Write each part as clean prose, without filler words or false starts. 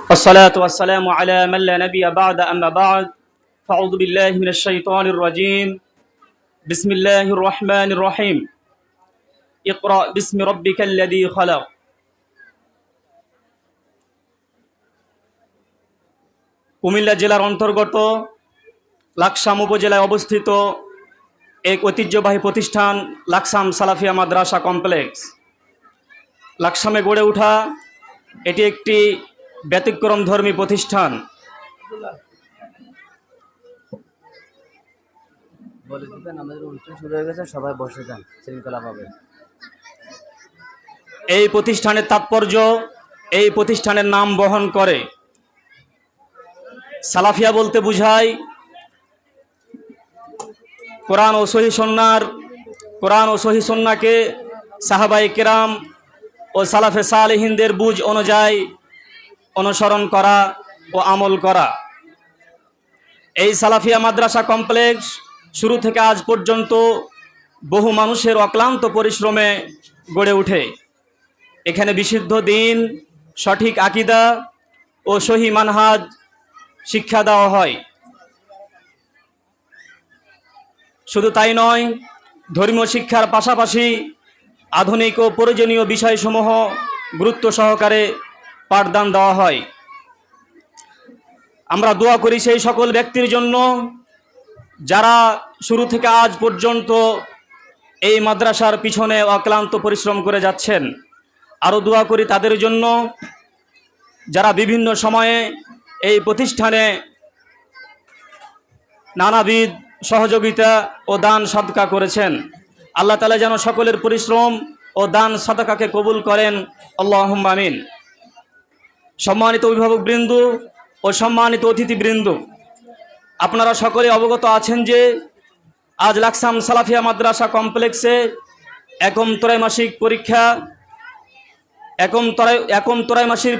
والصلاة والسلام على من لا نبي بعد أما بعد فأعوذ بالله من الشيطان الرجيم بسم الله الرحمن الرحيم اقرأ باسم ربك الذي خلق কুমিল্লা জেলার অন্তর্গত লাকসাম উপজেলায় অবস্থিত এক ঐতিহ্যবাহী প্রতিষ্ঠান লাকসাম সালাফিয়া মাদ্রাসা কমপ্লেক্স। লাকসামে গড়ে ওঠা এটি একটি ব্যতিক্রমধর্মী প্রতিষ্ঠান। বলে দিবেন আমাদের অনুষ্ঠান শুরু হয়ে গেছে, সবাই বসে যান শৃঙ্খলাভাবে। এই প্রতিষ্ঠানের তাৎপর্য এই প্রতিষ্ঠানের নাম বহন করে। সালাফিয়া বলতে বোঝায় কোরআন ও সহিহ সুন্নাহকে সাহাবায়ে কেরাম ও সালাফে সালেহিনদের বুঝ অনুযায়ী অনুসরণ করা ও আমল করা। এই সালাফিয়া মাদ্রাসা কমপ্লেক্স শুরু থেকে আজ পর্যন্ত বহু মানুষের অক্লান্ত পরিশ্রমে গড়ে ওঠে। এখানে বিশুদ্ধ দ্বীন, সঠিক আকীদা ও সহি মানহাজ শিক্ষা দেওয়া হয়। শুধু তাই নয়, ধর্মীয় শিক্ষার পাশাপাশি আধুনিক ও প্রয়োজনীয় বিষয়সমূহ গুরুত্ব সহকারে পাঠদান দেওয়া হয়। আমরা দোয়া করি সেই সকল ব্যক্তির জন্য যারা শুরু থেকে আজ পর্যন্ত এই মাদ্রাসার পিছনে অক্লান্ত পরিশ্রম করে যাচ্ছেন। আরও দোয়া করি তাদের জন্য যারা বিভিন্ন সময়ে এই প্রতিষ্ঠানে নানাবিধ সহযোগিতা ও দান সদকা করেছেন। আল্লাহ তাআলা যেন সকলের পরিশ্রম ও দান সদকাকে কবুল করেন, আল্লাহুম্মা আমিন। সম্মানিত অভিভাবকবৃন্দ ও সম্মানিত অতিথিবৃন্দ, আপনারা সকলে অবগত আছেন যে আজ লাকসাম সালাফিয়া মাদ্রাসা কমপ্লেক্সে একম ত্রৈমাসিক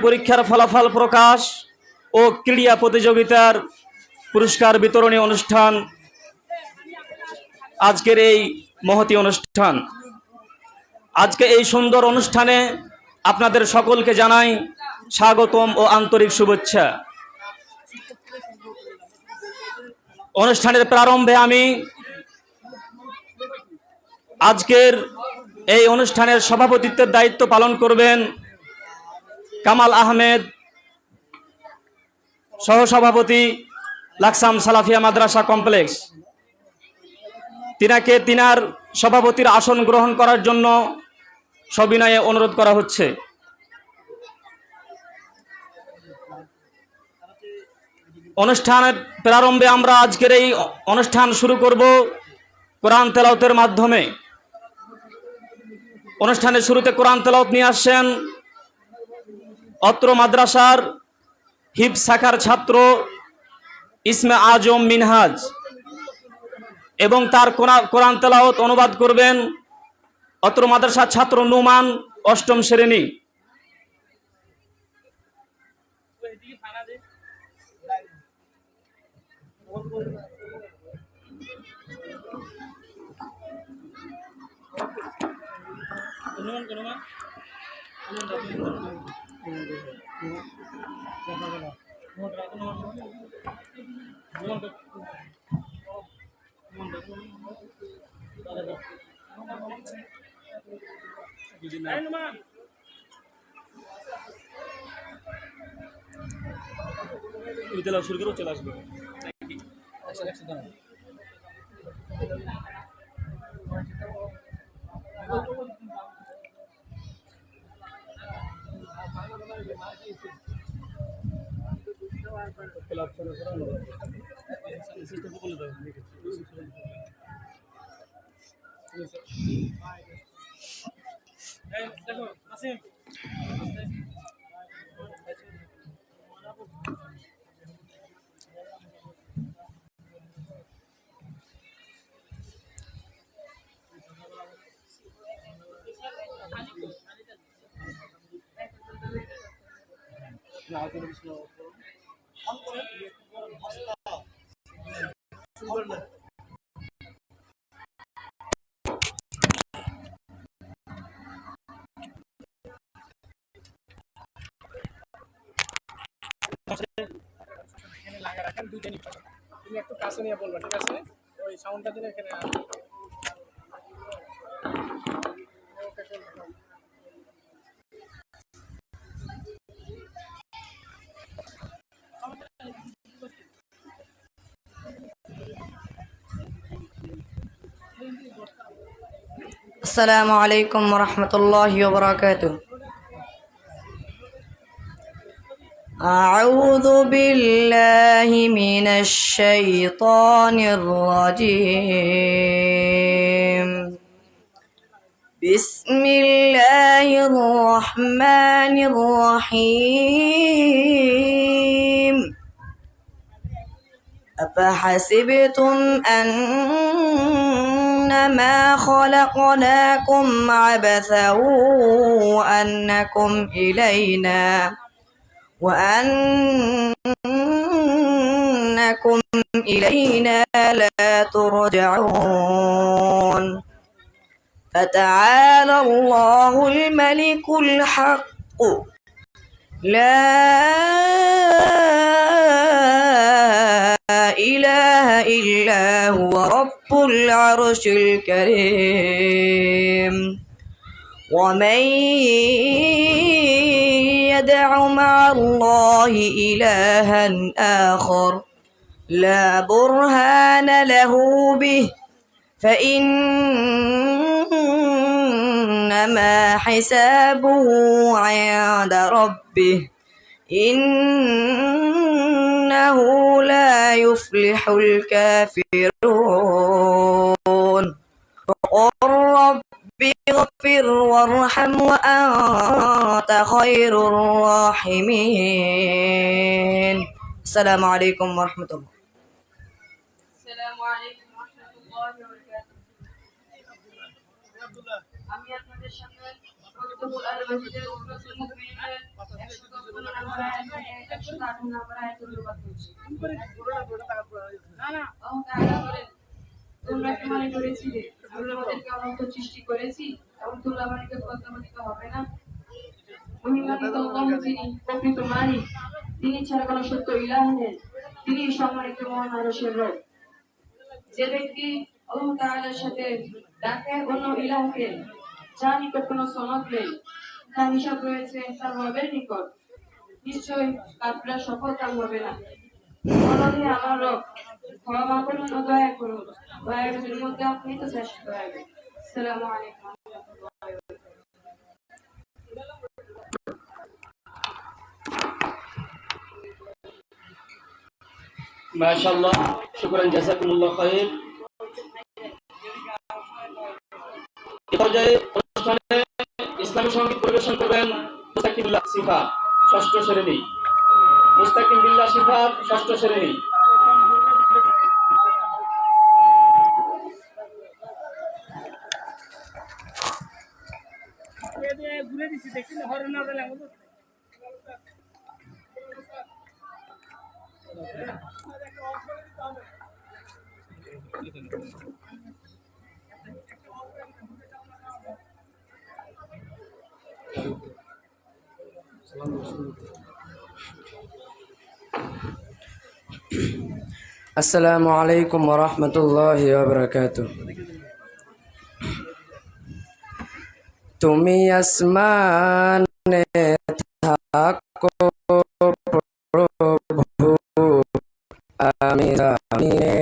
পরীক্ষার ফলাফল প্রকাশ ও ক্রীড়া প্রতিযোগিতার পুরস্কার বিতরণী অনুষ্ঠান। আজকের এই মহতী অনুষ্ঠান, আজকে এই সুন্দর অনুষ্ঠানে আপনাদের সকলকে জানাই স্বাগতম ও আন্তরিক শুভেচ্ছা। অনুষ্ঠানের প্রারম্ভে আমি আজকের এই অনুষ্ঠানের সভাপতিত্বের দায়িত্ব পালন করবেন কামাল আহমেদ, সহসভাপতি লাকসাম সালাফিয়া মাদ্রাসা কমপ্লেক্স। তিনাকে তিনার সভাপতির আসন গ্রহণ করার জন্য সবিনয়ে অনুরোধ করা হচ্ছে। অনুষ্ঠানের প্রারম্ভে আমরা আজকের এই অনুষ্ঠান শুরু করব কোরআন তেলাওয়াতের মাধ্যমে। অনুষ্ঠানের শুরুতে কোরআন তেলাওয়াত নিয়ে আসছেন অত্র মাদ্রাসার হিফজ শাখার ছাত্র ইসমে আজম মিনহাজ, এবং তার কোরআন তেলাওয়াত অনুবাদ করবেন অত্র মাদ্রাসার ছাত্র নুমান, অষ্টম শ্রেণী। শুরু করে চলে আসবে। এখানে লাগা রাখেন দুইটা নিতে হবে। তুমি একটু কাছে নিয়ে বলবা, ঠিক আছে? ওই সাউন্ডটা দিলে এখানে আসবে। ওকে, চলবে। السلام عليكم ورحمة الله وبركاته. أعوذ بالله من الشيطان الرجيم. بسم الله الرحمن الرحيم. أفحسبتم أنما خلقناكم عبثا وأنكم إلينا لا ترجعون. فتعالى الله الملك الحق لا إله إلا هو رب العرش الكريم. ومن يدع مع الله إلها آخر لا برهان له به فإنما حسابه عند ربه إنه لا يفلح الكافرون. وقل رب اغفر وارحم وأنت خير الراحمين. السلام عليكم ورحمة الله. السلام عليكم ورحمة الله وبركاته. আমি আপনাদের সামনে সূরাতুল আল-মাইদার সূরাতুল মুমিনুনের 110 নম্বর আয়াত থেকে 108 নম্বর আয়াত অনুবাদ করছি। আল্লাহ তাআলা বলেন, তোমরা কি মনে করেছিলে আমি তোমাদেরকে অনন্ত সৃষ্টি করেছি এবং তোমরা আমাকে প্রত্যাবর্তিত হবে না? মহিমান্বিত আল্লাহ যিনি প্রকৃত মালিক, তিনি ছাড়া কোনো সত্য ইলাহ নেই, তিনি সম্মানিত মহান আরশের রব। যে ব্যক্তি আল্লাহ তাআলার সাথে ডাকে অন্য ইলাহকে, যার নিকট কোনো সনদ নেই, তার হিসাব রয়েছে তার রবের নিকট, নিশ্চয়ই কাফেররা সফল কাম হবে না। বলহে আমার রব, ক্ষমা করুন ও দয়া করুন, দয়ার মধ্যে আপনি তো শ্রেষ্ঠ দয়ালু। আসসালামু আলাইকুম ওয়া রাহমাতুল্লাহি ওয়া বারাকাতুহু। মাশাআল্লাহ, শুকরান, জাযাকুমুল্লাহ খাইর। এই পর্যায়ে অনুষ্ঠানে ইসলামী সঙ্গীত পরিবেশন করবেন মুস্তাকিম বিল্লাহ সিফাত, ষষ্ঠ শ্রেণী। মুস্তাকিম বিল্লাহ সিফাত, ষষ্ঠ শ্রেণী। ঘুরে দিচ্ছি, দেখছি না হরণ না পেলে আমাদের আসসালামু আলাইকুম ওয়া রাহমাতুল্লাহি ওয়া বারাকাতুহু। তুমি আসমানে থাকো প্রভু, আমি জামিনে,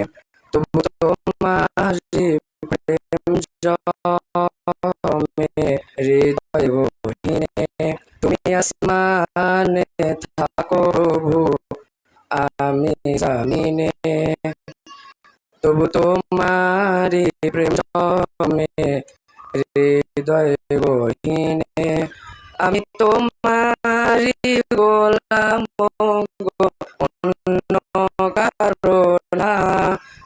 তবু তোমারি প্রেম জমে হৃদয় গহীনে। তুমি আসমানে থাকো প্রভু, আমি জামিনে, তবু তোমারি প্রেম জমে হৃদয় গহীনে। আমি তোমারি গোলাম গো, অন্য কারো না।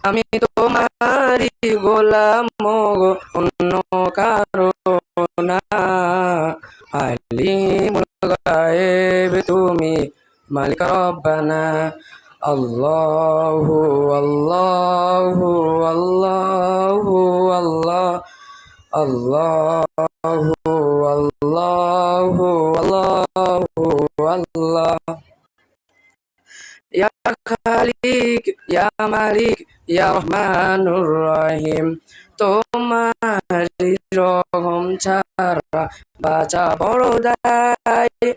আমি তোমারি গোলাম গো, অন্য কারো না। আলিমুল গায়েব তুমি, মালিক রব্বানা। আল্লাহু আল্লাহু আল্লাহু আল্লাহ, আল্লাহু আল্লাহু আল্লাহু আল্লাহ। খালিক ইয়া মালিক ইয়া রহমানুর রহিম। তোমারি রহম ছাড়া বাঁচা বড় দায়।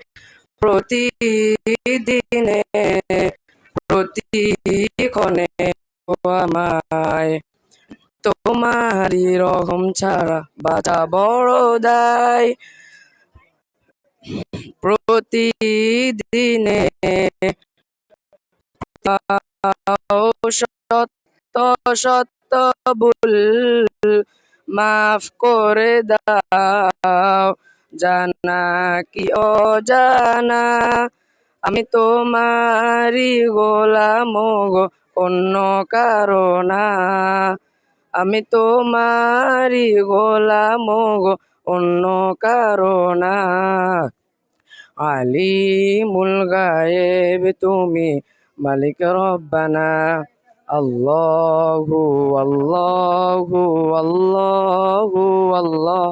প্রতিদিনে প্রতিক্ষণে আমায় তোমারি রহম ছাড়া বাঁচা বড় দায়। প্রতিদিনে সত্য সত্য ভুল মাফ করে দাও, জানা কি অজানা। আমি তোমারি গোলাম গো, অন্য কারো না। আমি তোমারি গোলাম গো, অন্য কারো না। আলিমুল গায়েব তুমি, মালিক রব্বানা। আল্লাহু আল্লাহু আল্লাহু আল্লাহ,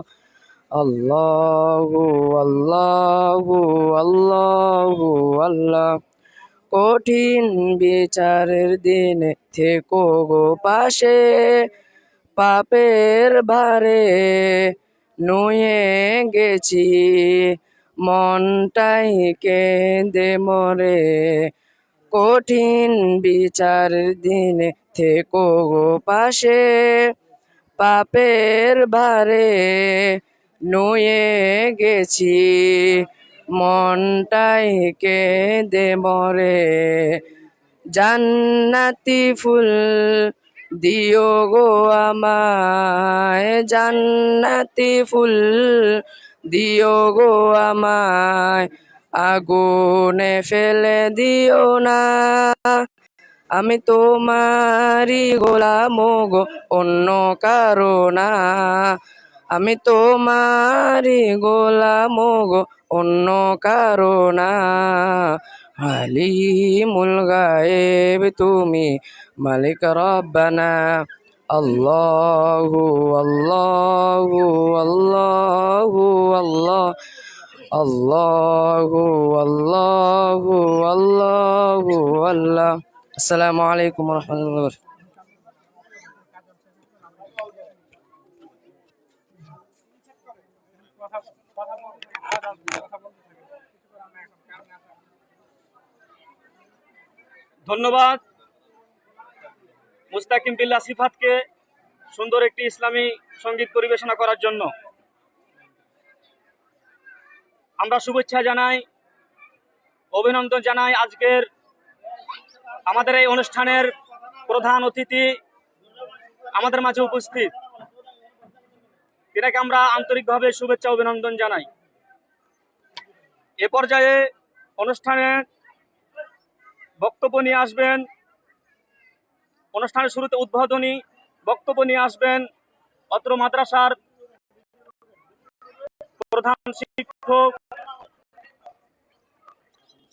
আল্লাহু আল্লাহু আল্লাহু আল্লাহ। কঠিন বিচারের দিনে থেকো গো পাশে, পাপের ভারে নুয়ে গেছি, মনটাই কেঁদে মরে। কঠিন বিচারের দিনে থেকো গো পাশে, পাপের ভারে নুয়ে গেছি, মনটাই কেঁদে মরে। জান্নাতি ফুল দিও গো আমায়, জান্নাতি ফুল দিও গো আমায়, আগুনে ফেলে দিও না। আমি তোমারি গোলাম গো, অন্য কারো না। আমি তোমারি গোলাম গো, অন্য কারো না। আলিমুল গায়েব তুমি, মালিক রব্বানা। আল্লাহু আল্লাহু আল্লাহু আল্লাহ, আল্লাহু আল্লাহু আল্লাহু আল্লাহ। আসসালামু আলাইকুম ওয়া রাহমাতুল্লাহি ওয়া বারাকাতুহু। ধন্যবাদ মুস্তাকিম বিল্লাহ সিফাতকে সুন্দর একটি ইসলামী সঙ্গীত পরিবেশনা করার জন্য। আমরা শুভেচ্ছা জানাই, অভিনন্দন জানাই আজকের আমাদের এই অনুষ্ঠানের প্রধান অতিথি আমাদের মাঝে উপস্থিত, এটাকে আমরা আন্তরিকভাবে শুভেচ্ছা অভিনন্দন জানাই। এ পর্যায়ে অনুষ্ঠানে বক্তব্য নিয়ে আসবেন, অনুষ্ঠানের শুরুতে উদ্বোধনী বক্তব্য নিয়ে আসবেন অত্র মাদ্রাসার প্রধান শিক্ষক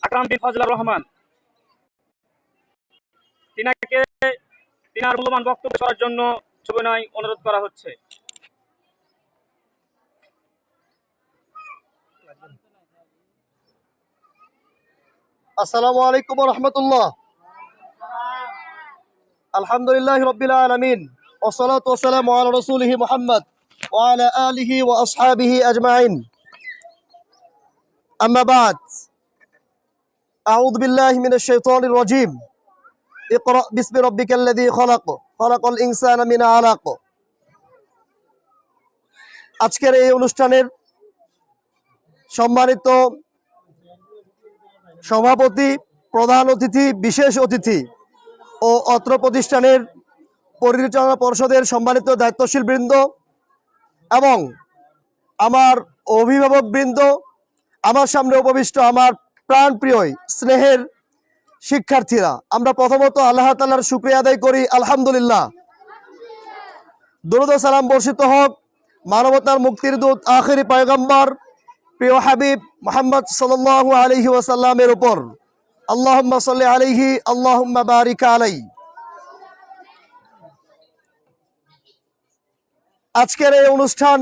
আকরাম বিন ফজলুর রহমান। তিনার মূল্যবান বক্তব্য করার জন্য সবিনয় অনুরোধ করা হচ্ছে। আসসালামু আলাইকুম ওয়া রাহমাতুল্লাহ। আলহামদুলিল্লাহি রাব্বিল আলামিন ওয়া সলাতু ওয়া সালামু আলা রাসূলিহি মুহাম্মদ ওয়া আলা আলিহি ওয়া আসহাবিহি আজমাইন। আম্মা বাদ, আউযু বিল্লাহি মিনাশ শাইতানির রাজীম। ইকরা বিসমি রাব্বিকাল্লাযী খলাক, খলাকাল ইনসানা মিন আলাক। আজকের এই অনুষ্ঠানের সম্মানিত সভাপতি, প্রধান অতিথি, বিশেষ অতিথি ও অত্র প্রতিষ্ঠানের পরিচালনা পর্ষদের সম্মানিত দায়িত্বশীল বৃন্দ এবং আমার অভিভাবক বৃন্দ, আমার সামনে উপবিষ্ট আমার প্রাণপ্রিয় স্নেহের শিক্ষার্থীরা, আমরা প্রথমত আল্লাহ তাআলার শুকরিয়া আদায় করি আলহামদুলিল্লাহ। দরুদ ও সালাম বর্ষিত হোক মানবতার মুক্তির দূত আখিরি পয়গম্বর প্রিয় হাবিব মুহাম্মদ সাল্লাল্লাহু আলাইহি ওয়াসাল্লামের উপর। আল্লাহুম্মা সাল্লি আলাইহি, আল্লাহুম্মা বারিক আলাইহি। আজকের এই অনুষ্ঠান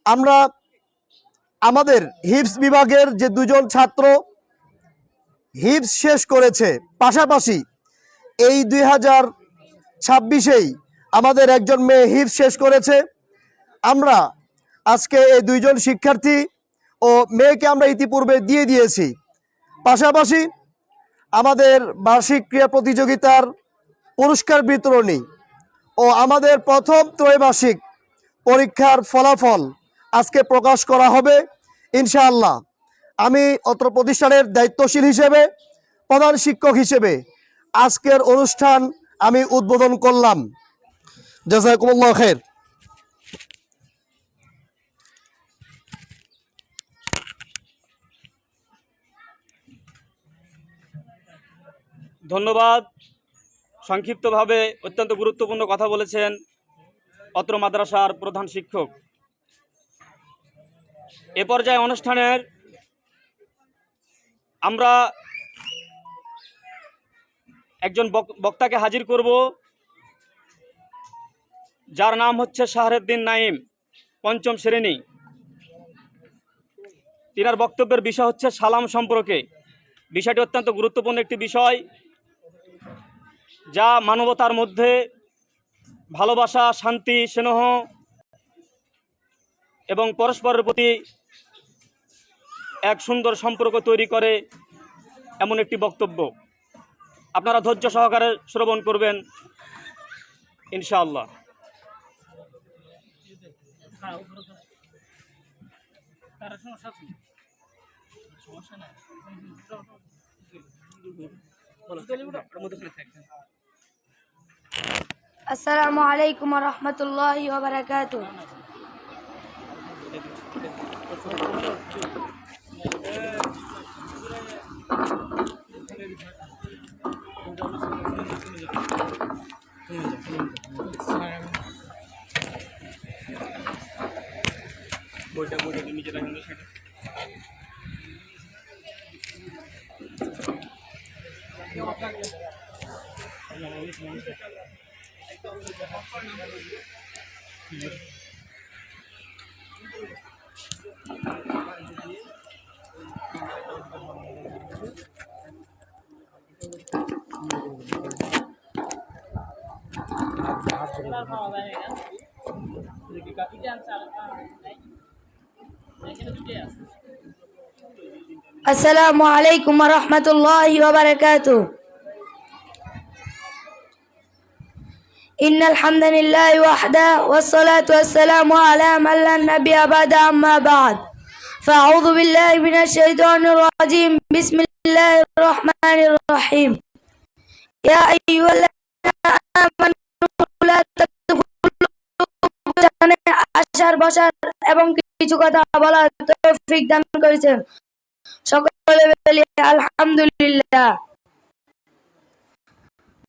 আমরা আমাদের হিফজ বিভাগের যে দুজন ছাত্র হিফজ শেষ করেছে, পাশাপাশি এই 2026-এই আমাদের একজন মেয়ে হিফজ শেষ করেছে। আমরা আজকে এই দুইজন শিক্ষার্থী ও মেয়েকে আমরা ইতিপূর্বে দিয়ে দিয়েছি। পাশাপাশি আমাদের বার্ষিক ক্রীড়া প্রতিযোগিতার পুরস্কার বিতরণী ও আমাদের প্রথম ত্রৈমাসিক পরীক্ষার ফলাফল আজকে প্রকাশ করা হবে ইনশাআল্লাহ। আমি অত্র প্রতিষ্ঠানের দায়িত্বশীল হিসেবে, প্রধান শিক্ষক হিসেবে আজকের অনুষ্ঠান আমি উদ্বোধন করলাম। জাযাকুমুল্লাহ খাইর। ধন্যবাদ। সংক্ষিপ্তভাবে অত্যন্ত গুরুত্বপূর্ণ কথা বলেছেন অত্র মাদ্রাসার প্রধান শিক্ষক। এ পর্যায়ে অনুষ্ঠানের আমরা একজন বক্তাকে হাজির করব, যার নাম হচ্ছে শাহরুদ্দিন নাইম, পঞ্চম শ্রেণী। তিনার বক্তব্যের বিষয় হচ্ছে সালাম সম্পর্কে। বিষয়টি অত্যন্ত গুরুত্বপূর্ণ একটি বিষয়, যা মানবতার মধ্যে ভালোবাসা, শান্তি, স্নেহ এবং পরস্পরের প্রতি এক সুন্দর সম্পর্ক তৈরি করে এমন একটি বক্তব্য। আপনারা ধৈর্য সহকারে শ্রবণ করবেন ইনশাআল্লাহ। আসসালামু আলাইকুম ওয়া রাহমাতুল্লাহি ওয়া বারাকাতুহু। আসসালামু আলাইকুম ওয়া রাহমাতুল্লাহি ওয়া বারাকাতুহু। ইন্নাল হামদালিল্লাহি ওয়াহদাহু ওয়াস-সালাতু ওয়াস-সালামু আলা মান লা নাবিয়্যা বা'দা, আম্মা বা'দ। ফাআউযু বিল্লাহি মিনাশ শাইতানির রাজীম। বিসমিল্লাহির রাহমানির রাহিম। ইয়া আইয়ুহাল্লাযীনা আমানু লা তাদখুলু জানে আসার বসার এবং কিছু কথা বলার তৌফিক দান করেছেন। সকলে বলি আলহামদুলিল্লাহ।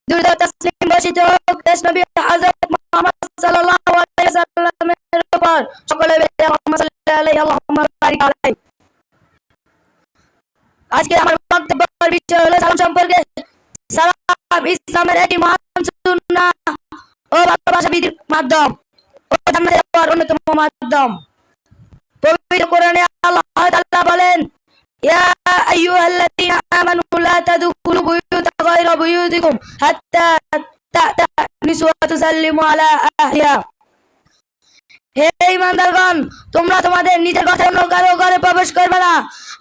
দুরূদ ও তাসলিম বর্ষিত হোক দেশ নবী হযরত মুহাম্মদ সাল্লাল্লাহু আলাইহি ওয়াসাল্লামের উপর। সকলে বলি আল্লাহুম্মা সাল্লি আলাইহি আল্লাহুম্মা বারিক আলাইহি। আজকে আমার বক্তব্যের বিষয় হলো সালাম সম্পর্কে। সালাম ইসলামের একটি মহান সুন্নাহ ও ভালোবাসা বিধির মাধ্যম ও জান্নাতে যাওয়ার অন্যতম মাধ্যম। পবিত্র কোরআনে আল্লাহ তাআলা বলেন, ইয়া আইয়ুহাল্লাযীনা আমানু লা তাদখুলু বুয়ুতা গায়রা বুয়ুতিকুম হাত্তা তা'তানিসু ওয়া তুসাল্লিমু আলা আহলিহা। হে ঈমানদারগণ, তোমরা তোমাদের নিজের ঘরে অন্য কারো ঘরে প্রবেশ করবে না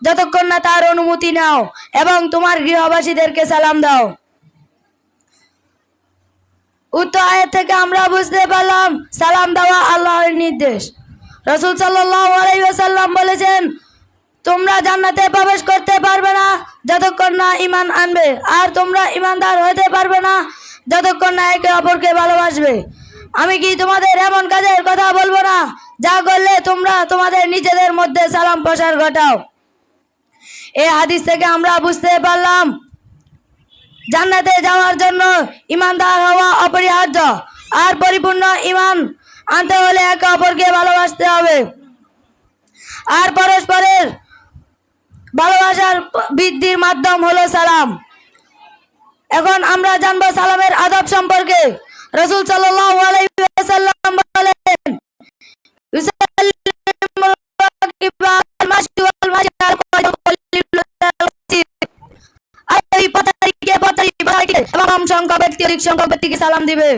যতক্ষণ না তার অনুমতি নাও এবং তোমার গৃহবাসীদেরকে সালাম দাও। উক্ত আয়াত থেকে আমরা বুঝতে পারলাম সালাম দেওয়া আল্লাহর নির্দেশ। রাসূল সাল্লাল্লাহু আলাইহি ওয়াসাল্লাম বলেছেন, তোমরা জান্নাতে প্রবেশ করতে পারবে না যতক্ষণ না ঈমান আনবে, আর তোমরা ঈমানদার হতে পারবে না যতক্ষণ না একে অপরকে ভালোবাসবে। আমি কি তোমাদের এমন কাজের কথা বলবো না যা করলে তোমরা তোমাদের নিজেদের মধ্যে সালাম প্রসার ঘটাও। এই হাদিস থেকে আমরা বুঝতে পারলাম জান্নাতে যাওয়ার জন্য ঈমানদার হওয়া অপরিহার্য, আর পরিপূর্ণ ঈমান আনতে হলে একে অপরকে ভালোবাসতে হবে। আর পরস্পরের ভালোবাসার বৃদ্ধির মাধ্যম হলো সালাম। এখন আমরা জানবো সালামের আদব সম্পর্কে। রাসূল সাল্লাল্লাহু আলাইহি ওয়াসাল্লাম বলেন, ইউসাল্লিমুর রাকিবু আল মাশি ওয়াল মাশি আল কায়দু। সংখ্যক ব্যক্তি অধিক সংখ্যক ব্যক্তিকে সালাম দিবে।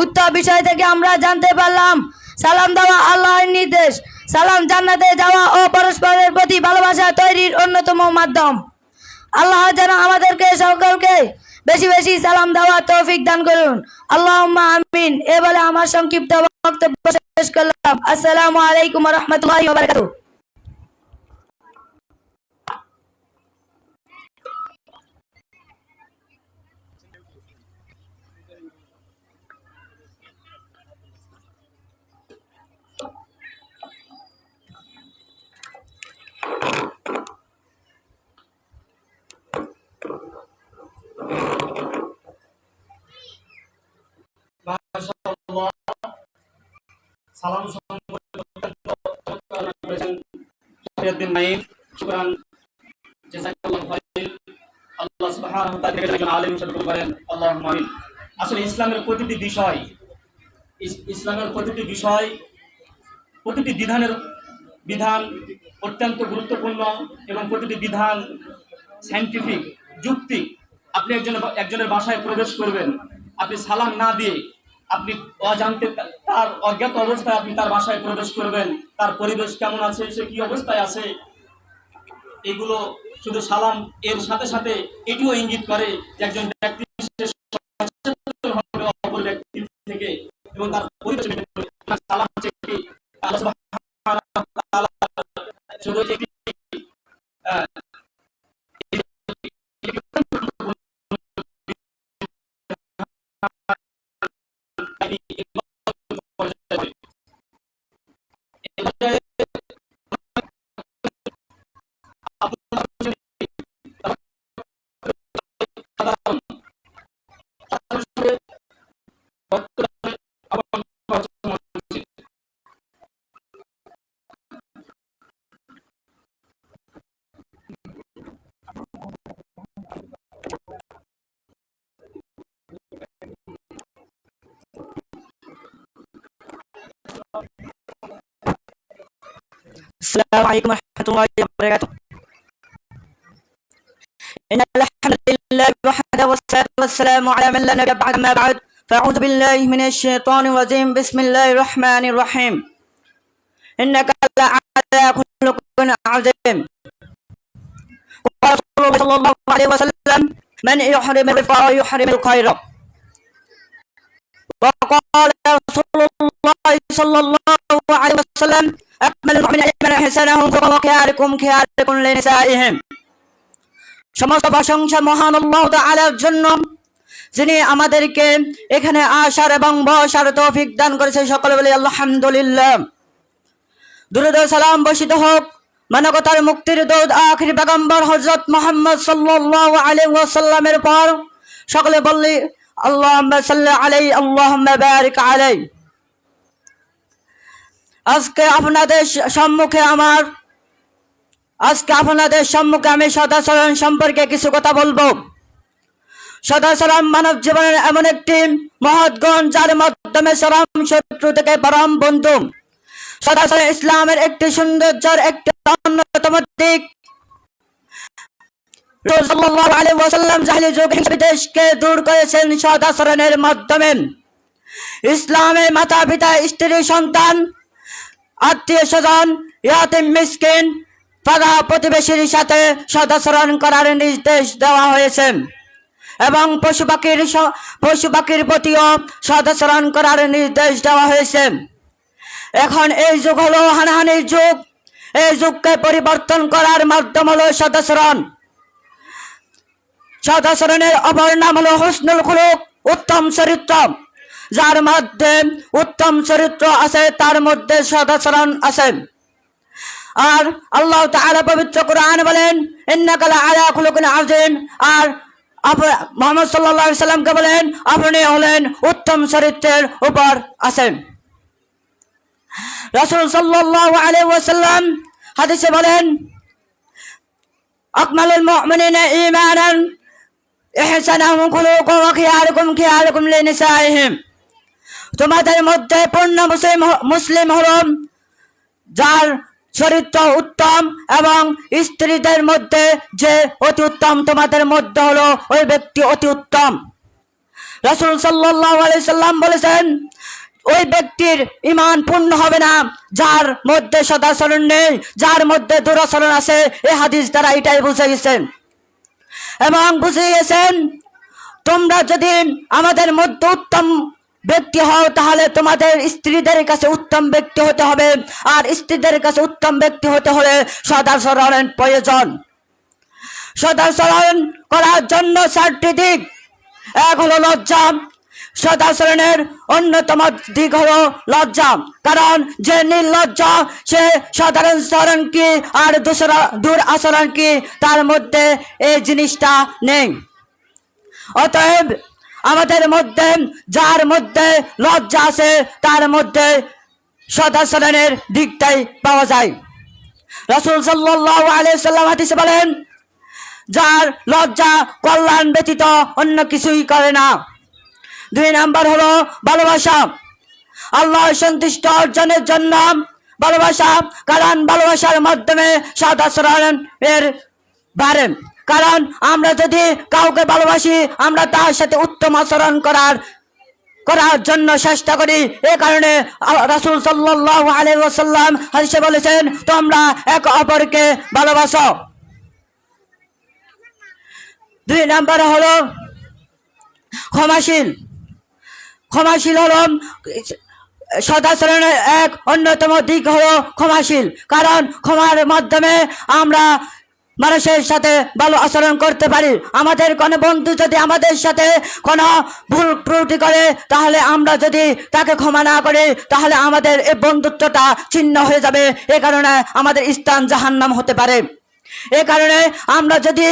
উক্ত বিষয় থেকে আমরা জানতে পারলাম সালাম দেওয়া আল্লাহর নির্দেশ। সালাম জান্নাতে যাওয়া ও পরস্পরের প্রতি ভালোবাসা তৈরির অন্যতম মাধ্যম। আল্লাহ যেন আমাদেরকে সকলকে বেশি বেশি সালাম দেওয়া তৌফিক দান করুন। আল্লাহুম্মা আমিন। এ বলে আমার সংক্ষিপ্ত বক্তব্য শেষ করলাম। আসসালামু আলাইকুম ওয়া রাহমাতুল্লাহি ওয়া বারাকাতুহু। সালাম করেছেন শরীয়উদ্দিন নাঈম, শুকরান, জাযাকাল্লাহু খাইর। আল্লাহ সুবহানাহু ওয়া তাআলা একজন আলেম হিসেবে কবুল করেন, আল্লাহুম্মা আমিন। আসলে ইসলামের প্রতিটি বিষয় প্রতিটি বিধান অত্যন্ত গুরুত্বপূর্ণ এবং প্রতিটি বিধান সায়েন্টিফিক, যুক্তি। আপনি একজনের বাসায় প্রবেশ করবেন, আপনি সালাম না দিয়ে আপনি অজান্তে তার অজ্ঞাত অবস্থায় আপনি তার বাসায় প্রবেশ করবেন, তার পরিবেশ কেমন আছে, সে কি অবস্থায় আছে, এগুলো শুধু সালাম এর সাথে সাথে এটিও ইঙ্গিত করে যে একজন ব্যক্তি সচেতন হবে অপর ব্যক্তি থেকে এবং তার পরিবেশ। সালাম হচ্ছে কি আল্লাহ সুবহানাহু ওয়া তাআলা শুধু একটি السلام عليكم ورحمة الله وبركاته. إن الحمد لله وحده والصلاة والسلام على من لا نبي بعد ما بعد فأعوذ بالله من الشيطان الرجيم بسم الله الرحمن الرحيم إنك لعلى خلق عظيم. قال صلى الله عليه وسلم من يحرم الرفاء يحرم الخير. وقال رسول الله صلى الله عليه وسلم أكمل المؤمنين إيمانا إحسانهم وخياركم لنسائهم. সমস্ত প্রশংসা মহান আল্লাহ তাআলার জন্য, যিনি আমাদেরকে এখানে আসার এবং বসার তৌফিক দান করেছে। সকলে বলি আলহামদুলিল্লাহ। দুরূদ ও সালাম বর্ষিত হোক মানবতার মুক্তির দূত আখির পয়গম্বর হযরত মুহাম্মদ সাল্লাল্লাহু আলাইহি ওয়াসাল্লামের পর। সকলে বলি আল্লাহুম্মা সাল্লি আলাইহি আল্লাহুম্মা বারিক আলাইহি। আজকে আপনাদের সম্মুখে আমি সদাচরণ সম্পর্কে কিছু কথা বলবো। সদাচরণ মানব জীবনের এমন একটি মহৎ গুণ যার মাধ্যমে চরম শত্রু থেকে পরম বন্ধু। সদাচরণ ইসলামের একটি সৌন্দর্যের একটি অন্যতম দিক। রাসূল সাল্লাল্লাহু আলাইহি ওয়াসাল্লাম জাহেলি যুগ বিদেশকে দূর করেছেন সদাচরণের মাধ্যমে। ইসলামে মাতা পিতা, স্ত্রী, সন্তান, আত্মীয় স্বজন, ইয়াতীম, মিসকিন, পাড়া প্রতিবেশীর সাথে সদাচরণ করার নির্দেশ দেওয়া হয়েছে এবং পশু পাখির প্রতিও সদাচরণ করার নির্দেশ দেওয়া হয়েছে। এখন এই যুগ হলো হানাহানির যুগ। এই যুগকে পরিবর্তন করার মাধ্যম হলো সদাচরণ। সদাচরণের অপর নাম হলো হুসনুল খুলুক, উত্তম চরিত্র। যার মধ্যে উত্তম চরিত্র আছে তার মধ্যে সদাচরণ আছে। আর আল্লাহ তাআলা পবিত্র কোরআনে বলেন ইন্নাকা লাআলা খুলুকিন আযীম। আর মুহাম্মদ সাল্লাল্লাহু আলাইহি সাল্লামকে বলেন আপনি হলেন উত্তম চরিত্রের উপর আছেন। রাসূল সাল্লাল্লাহু আলাইহি ওয়াসাল্লাম হাদিসে বলেন আকমালুল মুমিনিনা ঈমানান ইহসানুহুম খুলুকুন ওয়া খিয়ারুকুম লিনিসাইহিম। তোমাদের মধ্যে পূর্ণ মুসলিম হলো যার চরিত্র উত্তম এবং স্ত্রীদের মধ্যে যে অতি উত্তম, তোমাদের মধ্যে হলো ওই ব্যক্তি অতি উত্তম। রাসূল সাল্লাল্লাহু আলাইহি সাল্লাম বলেছেন ওই ব্যক্তির ঈমান পূর্ণ হবে না যার মধ্যে সদাচরণ নেই, যার মধ্যে দুরাচরণ আছে। এই হাদিস দ্বারা এটাই বুঝে গেছেন এবং বুঝে গেছেন তোমরা যদি আমাদের মধ্যে উত্তম ব্যক্তি হও তাহলে তোমাদের স্ত্রীদের কাছে উত্তম ব্যক্তি হতে হবে, আর স্ত্রীদের কাছে উত্তম ব্যক্তি হতে হলে সদাচরণের প্রয়োজন। সদাচরণ করার জন্য 4টি দিক। এক হলো লজ্জা। সদাচরণের অন্যতম দিক হলো লজ্জা, কারণ যে নির্লজ্জ সে সাধারণ চরণ কি আর দূর আচরণ কি তার মধ্যে এই জিনিসটা নেই। অতএব আমাদের মধ্যে যার মধ্যে লজ্জা আছে তার মধ্যে সদাচরণের দিকটাই পাওয়া যায়। রাসূল সাল্লাল্লাহু আলাইহি সাল্লাম হাদিসে বলেন যার লজ্জা কল্যাণ ব্যতীত অন্য কিছুই করে না। 2 নাম্বার হলো ভালোবাসা। আল্লাহর সন্তুষ্টি অর্জনের জন্য ভালোবাসা, কারণ ভালোবাসার মাধ্যমে সদাচরণের বাড়ে। কারণ আমরা যদি কাউকে ভালোবাসি আমরা তার সাথে উত্তম আচরণ করার জন্য চেষ্টা করি। এই কারণে রাসূল সাল্লাল্লাহু আলাইহি ওয়াসাল্লাম হাদিসে বলেছেন তোমরা একে অপরকে ভালোবাসো। 2 নাম্বার হলো ক্ষমাশীল। ক্ষমাশীল হলো সদাচরণের এক অন্যতম দিক হলো ক্ষমাশীল, কারণ ক্ষমার মাধ্যমে আমরা মানুষের সাথে ভালো আচরণ করতে পারি। আমাদের কোনো বন্ধু যদি আমাদের সাথে কোনো ভুল ত্রুটি করে তাহলে আমরা যদি তাকে ক্ষমা না করি তাহলে আমাদের এই বন্ধুত্বটা ছিন্ন হয়ে যাবে। এ কারণে আমাদের স্থান জাহান্নাম হতে পারে। এ কারণে আমরা যদি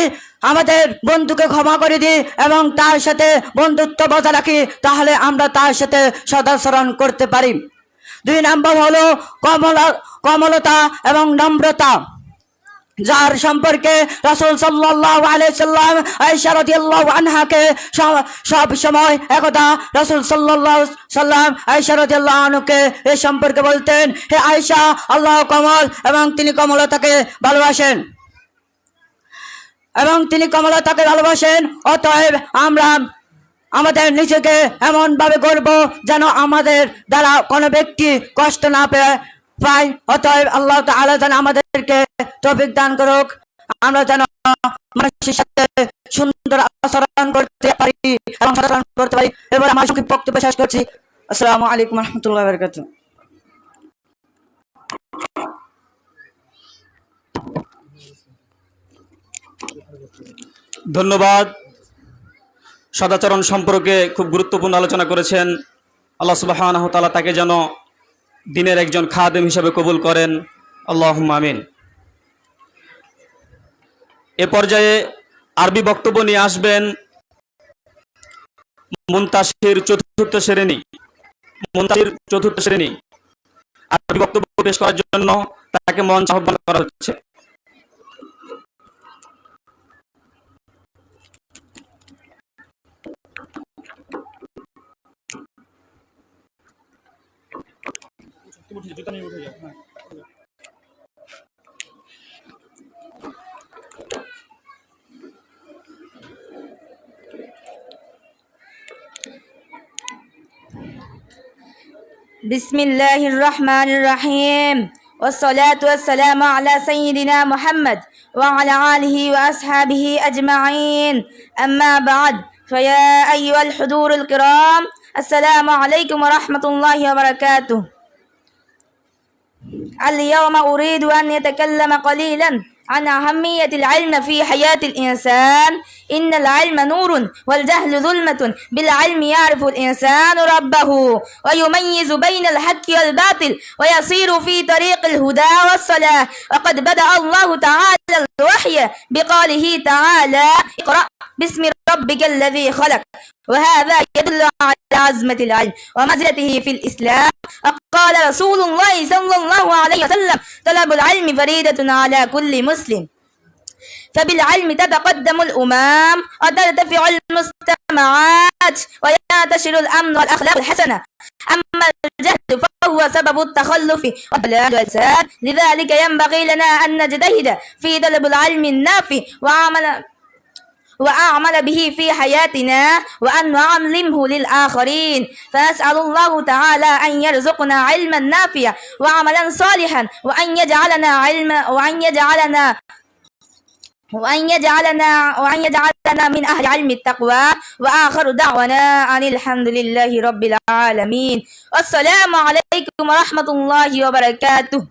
আমাদের বন্ধুকে ক্ষমা করে দিই এবং তার সাথে বন্ধুত্ব বজায় রাখি তাহলে আমরা তার সাথে সদাচরণ করতে পারি। 2 নাম্বার হলো কমলতা এবং নম্রতা, যার সম্পর্কে রাসূল সাল্লাল্লাহু আলাইহি সাল্লাম আয়েশা রাদিয়াল্লাহু আনহাকে সব সময় একদা রাসূল সাল্লাল্লাহু সাল্লাম আয়েশা রাদিয়াল্লাহু আনহাকে এই সম্পর্কে বলতেন, হে আয়েশা, আল্লাহ কমল এবং তিনি কমলতাকে ভালোবাসেন অতএব আমরা আমাদের নিজেকে এমন ভাবে গড়ব যেন আমাদের দ্বারা কোনো ব্যক্তি কষ্ট না পায়। অতএব আল্লাহ তাআলা যেন আমাদেরকে তৌফিক দান করুক, আমরা যেন মানুষের সাথে সুন্দর আচরণ করতে পারি এবং সদাচরণ করতে পারি। এবার আমার সংক্ষিপ্ত বক্তব্য শেষ করছি। আসসালামু আলাইকুম ওয়া রাহমাতুল্লাহি ওয়া বারাকাতুহু। ধন্যবাদ। সদাচরণ সম্পর্কে খুব গুরুত্বপূর্ণ আলোচনা করেছেন। আল্লাহ সুবহানাহু ওয়া তাআলা তাকে যেন দিনের একজন খাদেম হিসেবে কবুল করেন, আল্লাহুম্মা আমিন। এ পর্যায়ে আরবি বক্তব্য নিয়ে আসবেন মুনতাসির চতুর্থ শ্রেণী। আরবি বক্তব্য পেশ করার জন্য তাকে মঞ্চে আহ্বান করা হচ্ছে। بسم الله الرحمن الرحيم والصلاة والسلام على سيدنا محمد وعلى آله وأصحابه أجمعين أما بعد فيا أيها الحضور الكرام السلام عليكم ورحمة الله وبركاته. اليوم أريد أن أتكلم قليلا عن أهمية العلم في حياة الإنسان. إن العلم نور والجهل ظلمة، بالعلم يعرف الإنسان ربه ويميز بين الحق والباطل ويصير في طريق الهدى والصلاح. وقد بدأ الله تعالى الوحي بقوله تعالى اقرأ باسم ربك الذي خلق، وهذا يدل على عظمة العلم ومنزلته في الإسلام. وقال رسول الله صلى الله عليه وسلم طلب العلم فريدة على كل مسلم، فبالعلم تتقدم الأمم وترتفع المجتمعات وينتشر الأمن والأخلاق الحسنة. أما الجهل فهو سبب التخلف والضلال والفساد، لذلك ينبغي لنا أن نجتهد في طلب العلم النافع وأعمل به في حياتنا وأن نعلمه للآخرين فنسأل الله تعالى أن يرزقنا علما نافعا وعملا صالحا وأن يجعلنا من أهل علم التقوى وآخر دعوانا أن الحمد لله رب العالمين والسلام عليكم ورحمة الله وبركاته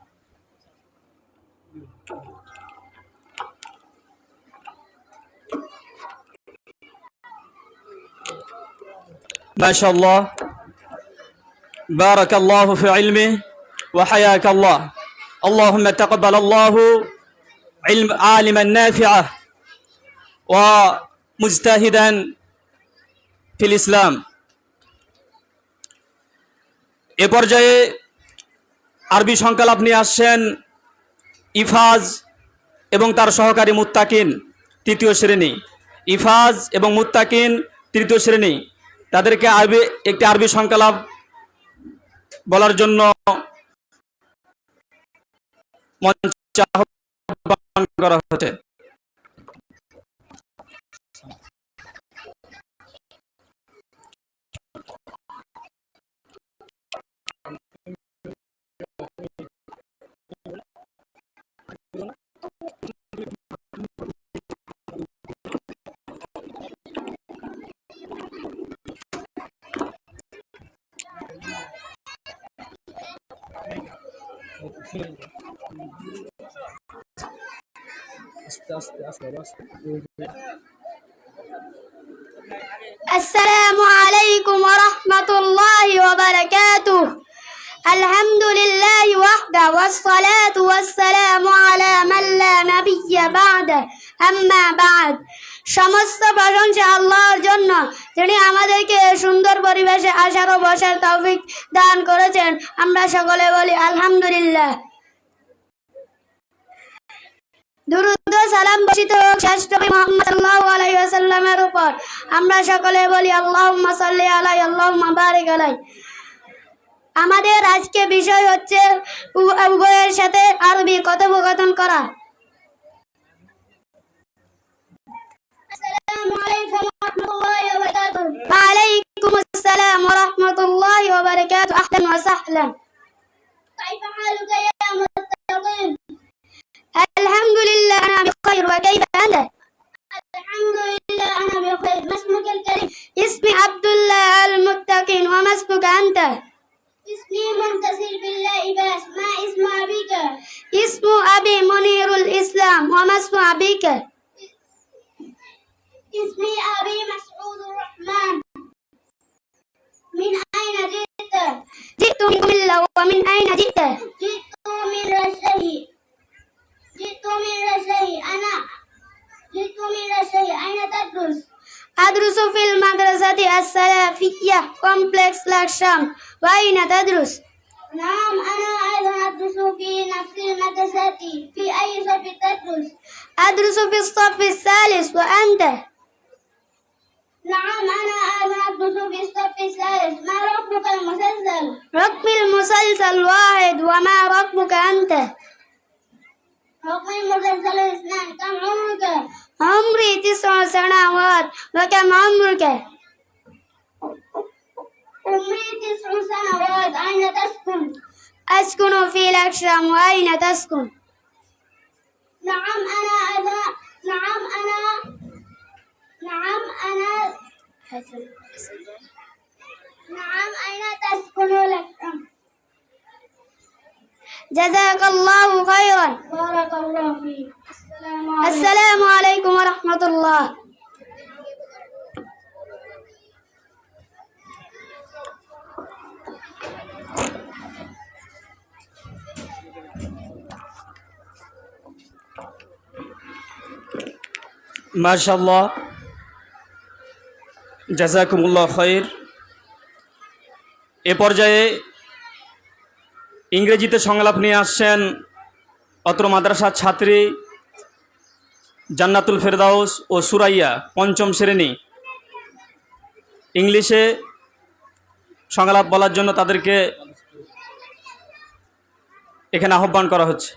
ما شاء الله بارك الله في علمه وحياك الله اللهم تقبل الله علم عالما نافعا ومجتهدا في الإسلام এ পর্যায়ে আরবি সংকলন নিয়ে আসছেন ইফাজ এবং তার সহকারী মুত্তাকিন তৃতীয় শ্রেণী ইফাজ এবং মুত্তাকিন তৃতীয় শ্রেণী তাদেরকে একটি আরবি সংকলন বলার জন্য মঞ্চে আহ্বান করা হচ্ছে السلام عليكم ورحمة الله وبركاته الحمد لله وحده والصلاة والسلام على من لا نبي بعده أما بعد সমস্ত প্রশংসা আল্লাহর জন্য যিনি আমাদেরকে সুন্দর পরিবেশে আসার ও বসার তৌফিক দান করেছেন আমরা সকলে বলি আলহামদুলিল্লাহ দুরূদ ও সালাম বর্ষিত হোক শ্রেষ্ঠ নবী মুহাম্মদ সাল্লাল্লাহু আলাইহি ওয়াসাল্লামের উপর আমরা সকলে বলি আল্লাহুম্মা সাল্লি আলাইহি আল্লাহুম্মা বারিক আলাইহি আমাদের আজকে বিষয় হচ্ছে উভয়ের সাথে আরবি কথোপকথন করা আসসালামু আলাইকুম ওয়া রাহমাতুল্লাহি ওয়া বারাকাতুহু ওয়া আলাইকুম আসসালাম ওয়া রাহমাতুল্লাহি ওয়া বারাকাতুহু আহলান ওয়া সাহলান كيف حالك يا متقين الحمد لله أنا بخير وكيف أنت؟ الحمد لله أنا بخير ما اسمك الكريم؟ اسمي عبد الله المتقين وما اسمك أنت؟ اسمي منتصر بالله باس ما اسم أبيك؟ اسم أبي منير الإسلام وما اسم أبيك؟ اسمي أبي مسعود الرحمن من أين جئت؟ جئت من كملة ومن أين جئت؟ جئت من رشيد جئت من رشيد أين تدرس؟ أدرس في المدرسة السلفية كومبلكس لاكشام وأين تدرس؟ نعم أنا أيضا أدرس في نفس المدرسة في أي صف تدرس؟ أدرس في الصف الثالث وأنت؟ نعم أنا أيضا أدرس في الصف الثالث ما رقمك المسلسل؟ رقمي المسلسل 1 وما رقمك أنت؟ رقم المسلسل 2 كم عمرك؟ عمري 9 سنوات وكم عمرك؟ عمري 9 سنوات أين تسكن؟ أسكن في لاكشام وأين تسكن؟ نعم أنا أين تسكن لاكشام؟ جزاك الله خيرا بارك الله فيك السلام عليكم ورحمة الله মাশাআল্লাহ জাযাকুমুল্লাহ খাইর এ পর্যায়ে ইংরেজিতে সংলাপ নিয়ে আসছেন অত্র মাদ্রাসার ছাত্রী জান্নাতুল ফেরদাউস ও সুরাইয়া পঞ্চম শ্রেণী ইংলিশে সংলাপ বলার জন্য তাদেরকে এখানে আহ্বান করা হচ্ছে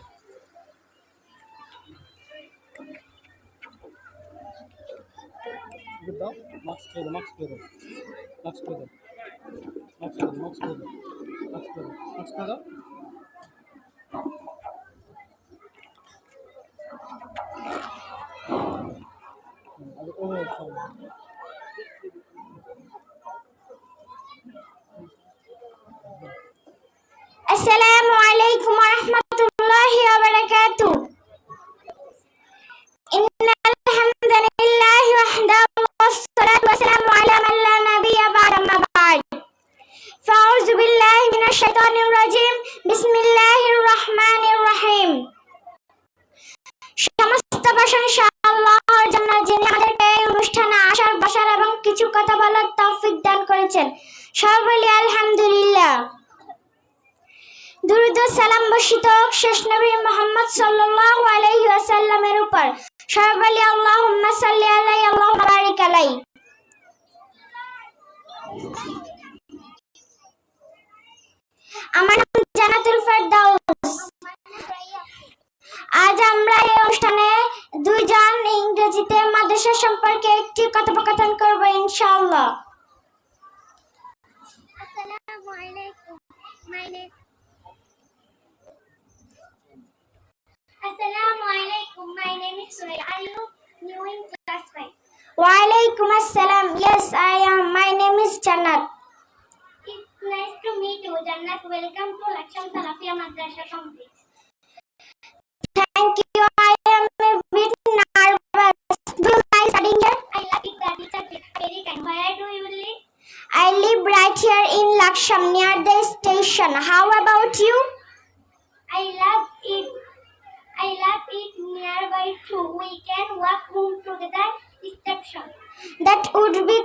দাও, মাস্ক করে দাও, মাস্ক করে দাও, মাস্ক করে দাও, মাস্ক করে দাও, মাস্ক করে দাও, মাস্ক করে দাও, মাস্ক করে দাও। ও sorry. Assalamu alaikum wa rahmatullahi wa barakatuh. Innal hamdalillahi wahdahu wassalatu wassalamu ala man la nabiyya ba'da amma ba'd. Fa'udhu billahi minash shaitanir rajim. Bismillahir rahmanir rahim. সমস্ত প্রশংসা আল্লাহর জন্য, যিনি আমাদেরকে এই অনুষ্ঠানে আসার, বসার এবং কিছু কথা বলার তৌফিক দান করেছেন। সবাই বলি আলহামদুলিল্লাহ। দুরূদ ও সালাম বর্ষিত হোক শেষ নবী মুহাম্মদ সাল্লাল্লাহু আলাইহি ওয়াসাল্লামের উপর। সবাই বলি আল্লাহুম্মা সাল্লি আলাইহি আল্লাহুম্মা বারিক আলাইহি। আমার নাম জান্নাতুল ফেরদাউস। আজ আমরা এই অনুষ্ঠানে দুইজন ইংরেজিতে মাদ্রাসা সম্পর্কে একটি কথোপকথন করব ইনশাআল্লাহ। আসসালামু আলাইকুম। Assalamu alaikum. My name is Suraya. Are you new in class 5? Wa alaikum assalam. Yes, I am. My name is Jannat. It's nice to meet you, Jannat. Welcome to Laksham Salafia Madrasa Complex. Thank you. I am a bit nervous. Do you like studying here? I like it. The teacher is very kind. Where do you live? I live right here in Laksham near the station. How about you? I love it nearby too. We can walk home together. Reception. That would be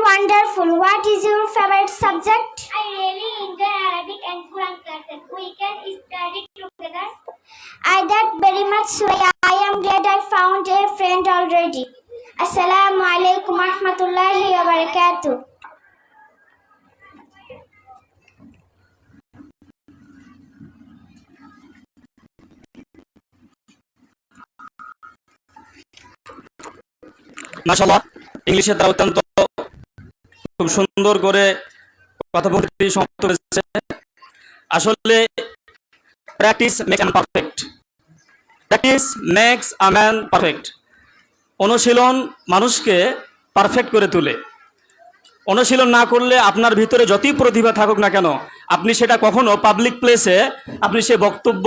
wonderful. What is your favorite subject? I really enjoy Arabic and Quran classes. We can study together. I that very much, Suraya. I am glad I found a friend already. Assalamu alaikum wa rahmatullahi wa barakatuh. মাশাআল্লাহ, ইংলিশে তারা অত্যন্ত খুব সুন্দর করে কথোপকথনটি সমাপ্ত করেছে। আসলে practice makes a man perfect. Practice makes a man perfect. অনুশীলন মানুষকে পারফেক্ট করে তোলে। অনুশীলন না করলে আপনার ভিতরে যতই প্রতিভা থাকুক না কেন, আপনি সেটা কখনো পাবলিক প্লেসে আপনি সে বক্তব্য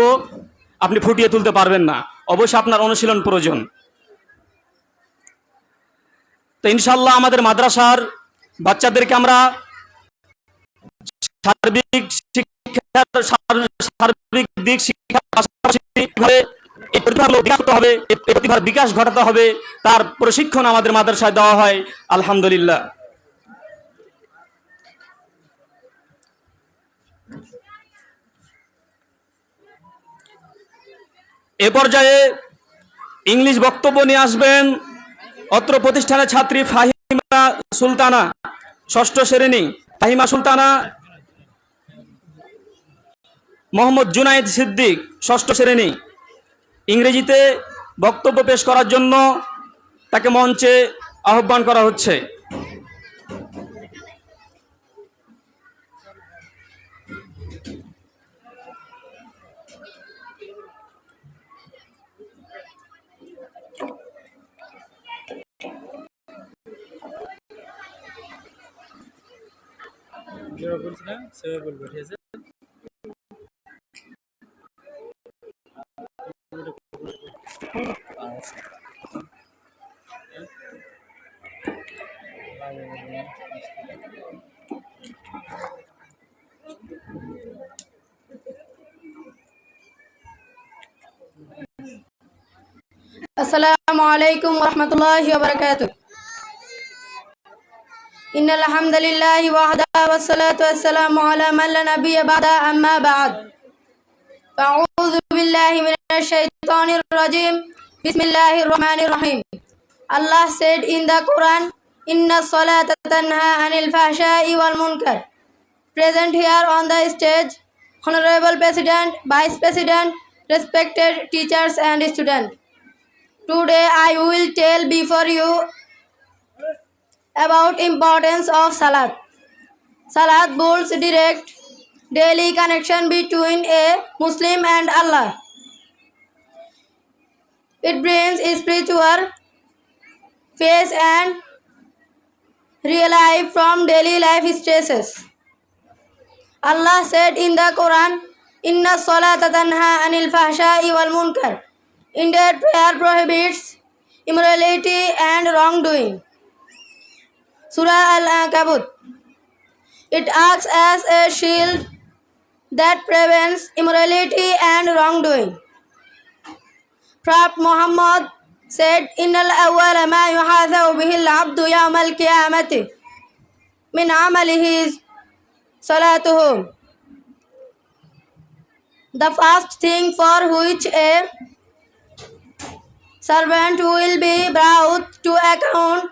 আপনি ফুটিয়ে তুলতে পারবেন না। অবশ্যই আপনার অনুশীলন প্রয়োজন। তো ইনশাআল্লাহ আমাদের মাদ্রাসার বাচ্চাদেরকে আমরা সার্বিক দিক শিক্ষার পাশাপাশি এই প্রতিভার বিকাশ ঘটাতে হবে, তার প্রশিক্ষণ আমাদের মাদ্রাসায় দেওয়া হয় আলহামদুলিল্লাহ। এ পর্যায়ে ইংলিশ বক্তব্য নিয়ে আসবেন অত্র প্রতিষ্ঠানের ছাত্রী ফাহিমা সুলতানা, ষষ্ঠ শ্রেণী। ফাহিমা সুলতানা। মোহাম্মদ জুনায়েদ সিদ্দিক, ষষ্ঠ শ্রেণী। ইংরেজিতে বক্তব্য পেশ করার জন্য তাকে মঞ্চে আহ্বান করা হচ্ছে। যেভাবে বলছিলাম সেভাবে বলবো, ঠিক আছে? আসসালামু আলাইকুম ওয়া রাহমাতুল্লাহি ওয়া বারাকাতুহু। ইন্নাল হামদালিল্লাহি ওয়াহদাহু ওয়াসসালাতু ওয়াসসালামু আলা মান লা নাবিয়্যা বা'দা আম্মা বা'দ। আউযু বিল্লাহি মিনাশ শাইতানির রাজীম। Bismillahir Rahmanir Rahim. Allah said in the Quran, Inna salata tanha anil fahsha'i wal munkar. Present here on the stage, Honorable President, Vice President, respected teachers and students. Today I will tell before you about importance of Salat. Salat builds direct daily connection between a Muslim and Allah. It brings spiritual peace and relief from daily life stresses. Allah said in the Quran, Inna salata tanha anil fahsha'i wal munkar. Indeed, prayer prohibits immorality and wrongdoing. Surah Al-Ankabut. It acts as a shield that prevents immorality and wrongdoing. Prophet Muhammad said, Innal awwala ma yuhathabu bihi al-abdu yawm al-qiyamati min amalihi salatuhu. The first thing for which a servant will be brought to account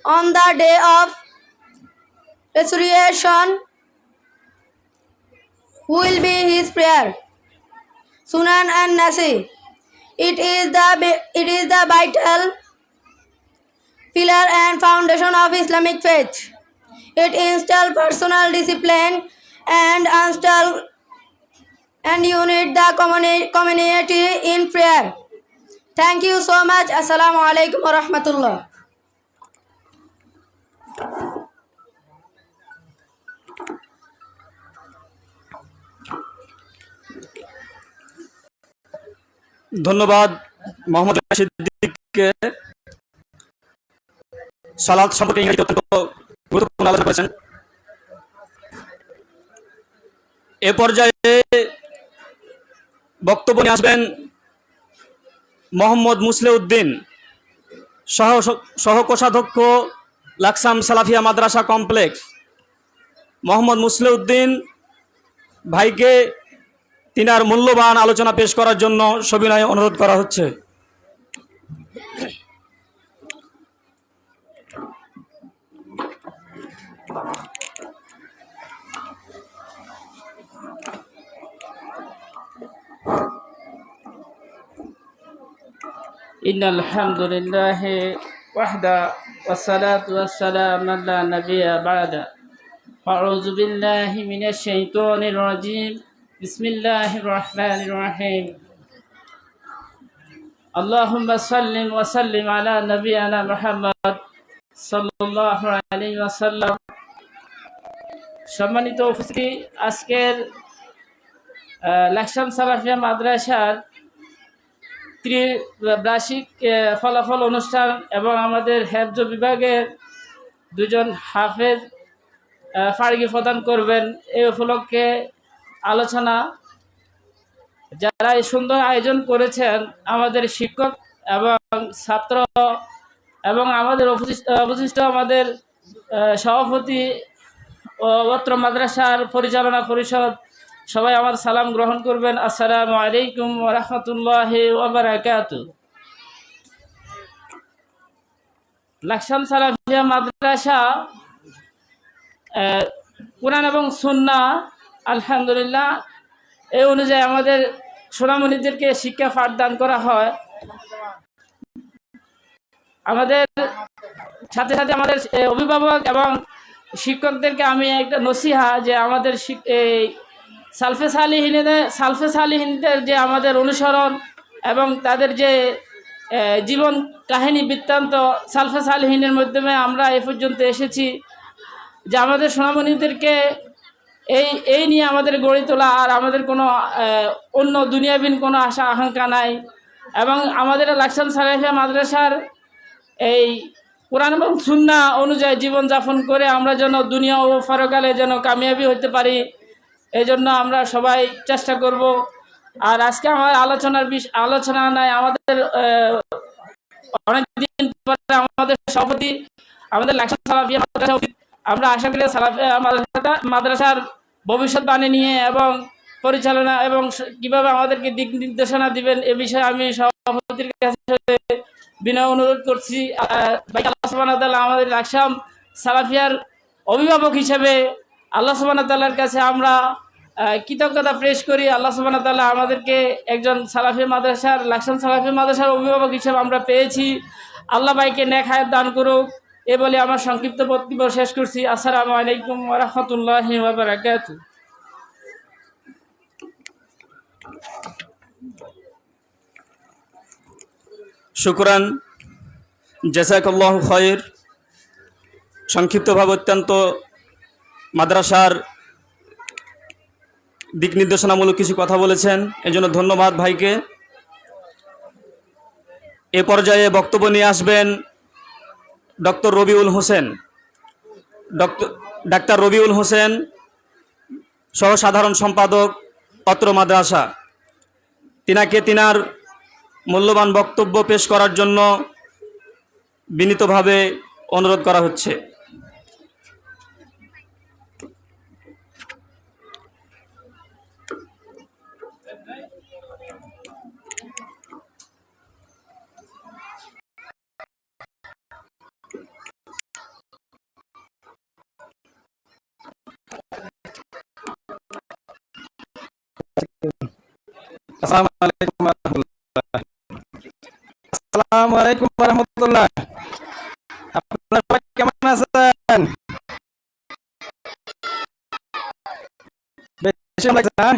on the day of resurrection will be his prayer. Sunan and Nasi. It is the vital pillar and foundation of Islamic faith. It instills personal discipline and unite the community in prayer. Thank you so much. Assalamu alaikum wa rahmatullah. ধন্যবাদ মোহাম্মদ সিদ্দিককে সালাত সম্পর্কে ইংরেজিতে অত্যন্ত গুরুত্বপূর্ণ আলোচনা করেছেন। এ পর্যায়ে বক্তব্য নিয়ে আসবেন মোহাম্মদ মুসলিউদ্দিন, সহকোষাধ্যক্ষ লাকসাম সালাফিয়া মাদ্রাসা কমপ্লেক্স। মোহাম্মদ মুসলিউদ্দিন ভাইকে তিনার মূল্যবান আলোচনা পেশ করার জন্য সবিনয়ে অনুরোধ করা হচ্ছে। إن الحمد لله وحده والصلاة والسلام على نبي بعد أعوذ بالله من الشيطان الرجيم بسم الله الرحمن الرحيم اللهم صل وسلم على نبينا محمد صلى الله عليه وسلم। সম্মানিত উপস্থিতি, আজকের লাকসাম সালাফিয়া মাদ্রাসার ত্রিবার্ষিক ফলাফল অনুষ্ঠান এবং আমাদের হেফজ বিভাগের দুজন হাফেজ ফারগি প্রদান করবেন, এই উপলক্ষে আলোচনা। যারা এই সুন্দর আয়োজন করেছেন আমাদের শিক্ষক এবং ছাত্র এবং আমাদের অবশিষ্ট আমাদের সভাপতি ও অত্র মাদ্রাসার পরিচালনা পরিষদ, সবাই আমার সালাম গ্রহণ করবেন। আসসালামু আলাইকুম ওয়া রাহমাতুল্লাহি ওয়া বারাকাতুহু। লাকসাম সালাফিয়া মাদ্রাসা কুরআন এবং সুন্নাহ আলহামদুলিল্লাহ এই অনুযায়ী আমাদের সোনামণিদেরকে শিক্ষা পাঠদান করা হয়। আমাদের সাথে সাথে আমাদের অভিভাবক এবং শিক্ষকদেরকে আমি একটা নসিহা যে আমাদের সালফে সালিহিনদের যে আমাদের অনুসরণ এবং তাদের যে জীবন কাহিনী বৃত্তান্ত সালফে সালিহিনের মাধ্যমে আমরা এ পর্যন্ত এসেছি, যে আমাদের সোনামণিদেরকে এই নিয়ে আমাদের গড়ে তোলা, আর আমাদের কোনো অন্য দুনিয়াবিন কোনো আশা আকাঙ্ক্ষা নাই। এবং আমাদের লাকসাম সালাফিয়া মাদ্রাসার এই কোরআন এবং সুন্নাহ অনুযায়ী জীবনযাপন করে আমরা যেন দুনিয়া ও পরকালে যেন কামিয়াবি হতে পারি, এই জন্য আমরা সবাই চেষ্টা করব। আর আজকে আমার আলোচনা নাই, আমাদের অনেকদিন পরে আমাদের সভাপতি আমাদের লাকসাম সালাফিয়া মাদ্রাসা, আমরা আশা করি সালাফিয়া মাদ্রাসার ভবিষ্যৎবাণী নিয়ে এবং পরিচালনা এবং কিভাবে আমাদেরকে দিক নির্দেশনা দিবেন এ বিষয়ে আমি সভাপতির কাছে বিনয় অনুরোধ করছি। আল্লাহ সুবহানাহু ওয়া তাআলা আমাদের লাকসাম সালাফিয়ার অভিভাবক হিসেবে আল্লাহ সুবহানাহু ওয়া তাআলার কাছে আমরা কৃতজ্ঞতা পেশ করি। আল্লাহ সুবহানাহু ওয়া তাআলা আমাদেরকে একজন সালাফি মাদ্রাসার লাকসাম সালাফি মাদ্রাসার অভিভাবক হিসেবে আমরা পেয়েছি। আল্লাহ ভাইকে নেক হায়াত দান করুক। এ বলে আমার সংক্ষিপ্ত বক্তব্য শেষ করছি। আসসালামু আলাইকুম ওয়া রাহমাতুল্লাহি ওয়া বারাকাতুহু। শুকরান, জাযাকাল্লাহু খায়র। সংক্ষিপ্তভাবে অত্যন্ত মাদ্রাসার দিক নির্দেশনামূলক কিছু কথা বলেছেন, এজন্য ধন্যবাদ ভাইকে। এ পর্যায়ে বক্তব্য নিয়ে আসবেন ডক্টর রবিউল হোসেন। ডাক্তার রবিউল হোসেন, সহ সাধারণ সম্পাদক অত্র মাদ্রাসা। তিনাকে তিনার মূল্যবান বক্তব্য পেশ করার জন্য বিনীতভাবে অনুরোধ করা হচ্ছে। আসসালামু আলাইকুম ওয়া রাহমাতুল্লাহ। আপনারা সবাই কেমন আছেন? বেশি লাগছে না?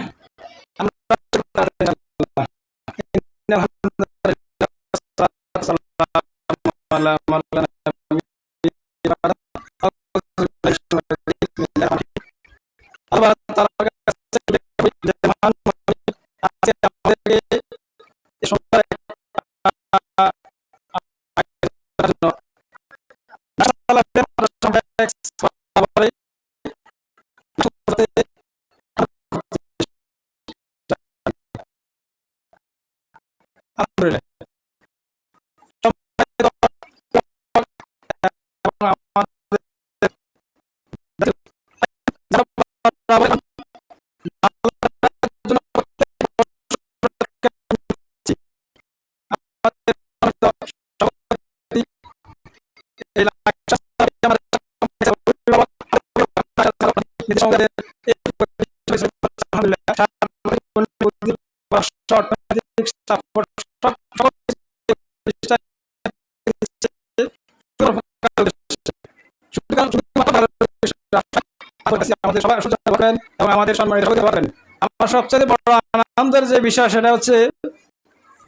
আমাদের সম্মানিত হতে পারেন। আমার সবচেয়ে বড় আনন্দের যে বিষয় সেটা হচ্ছে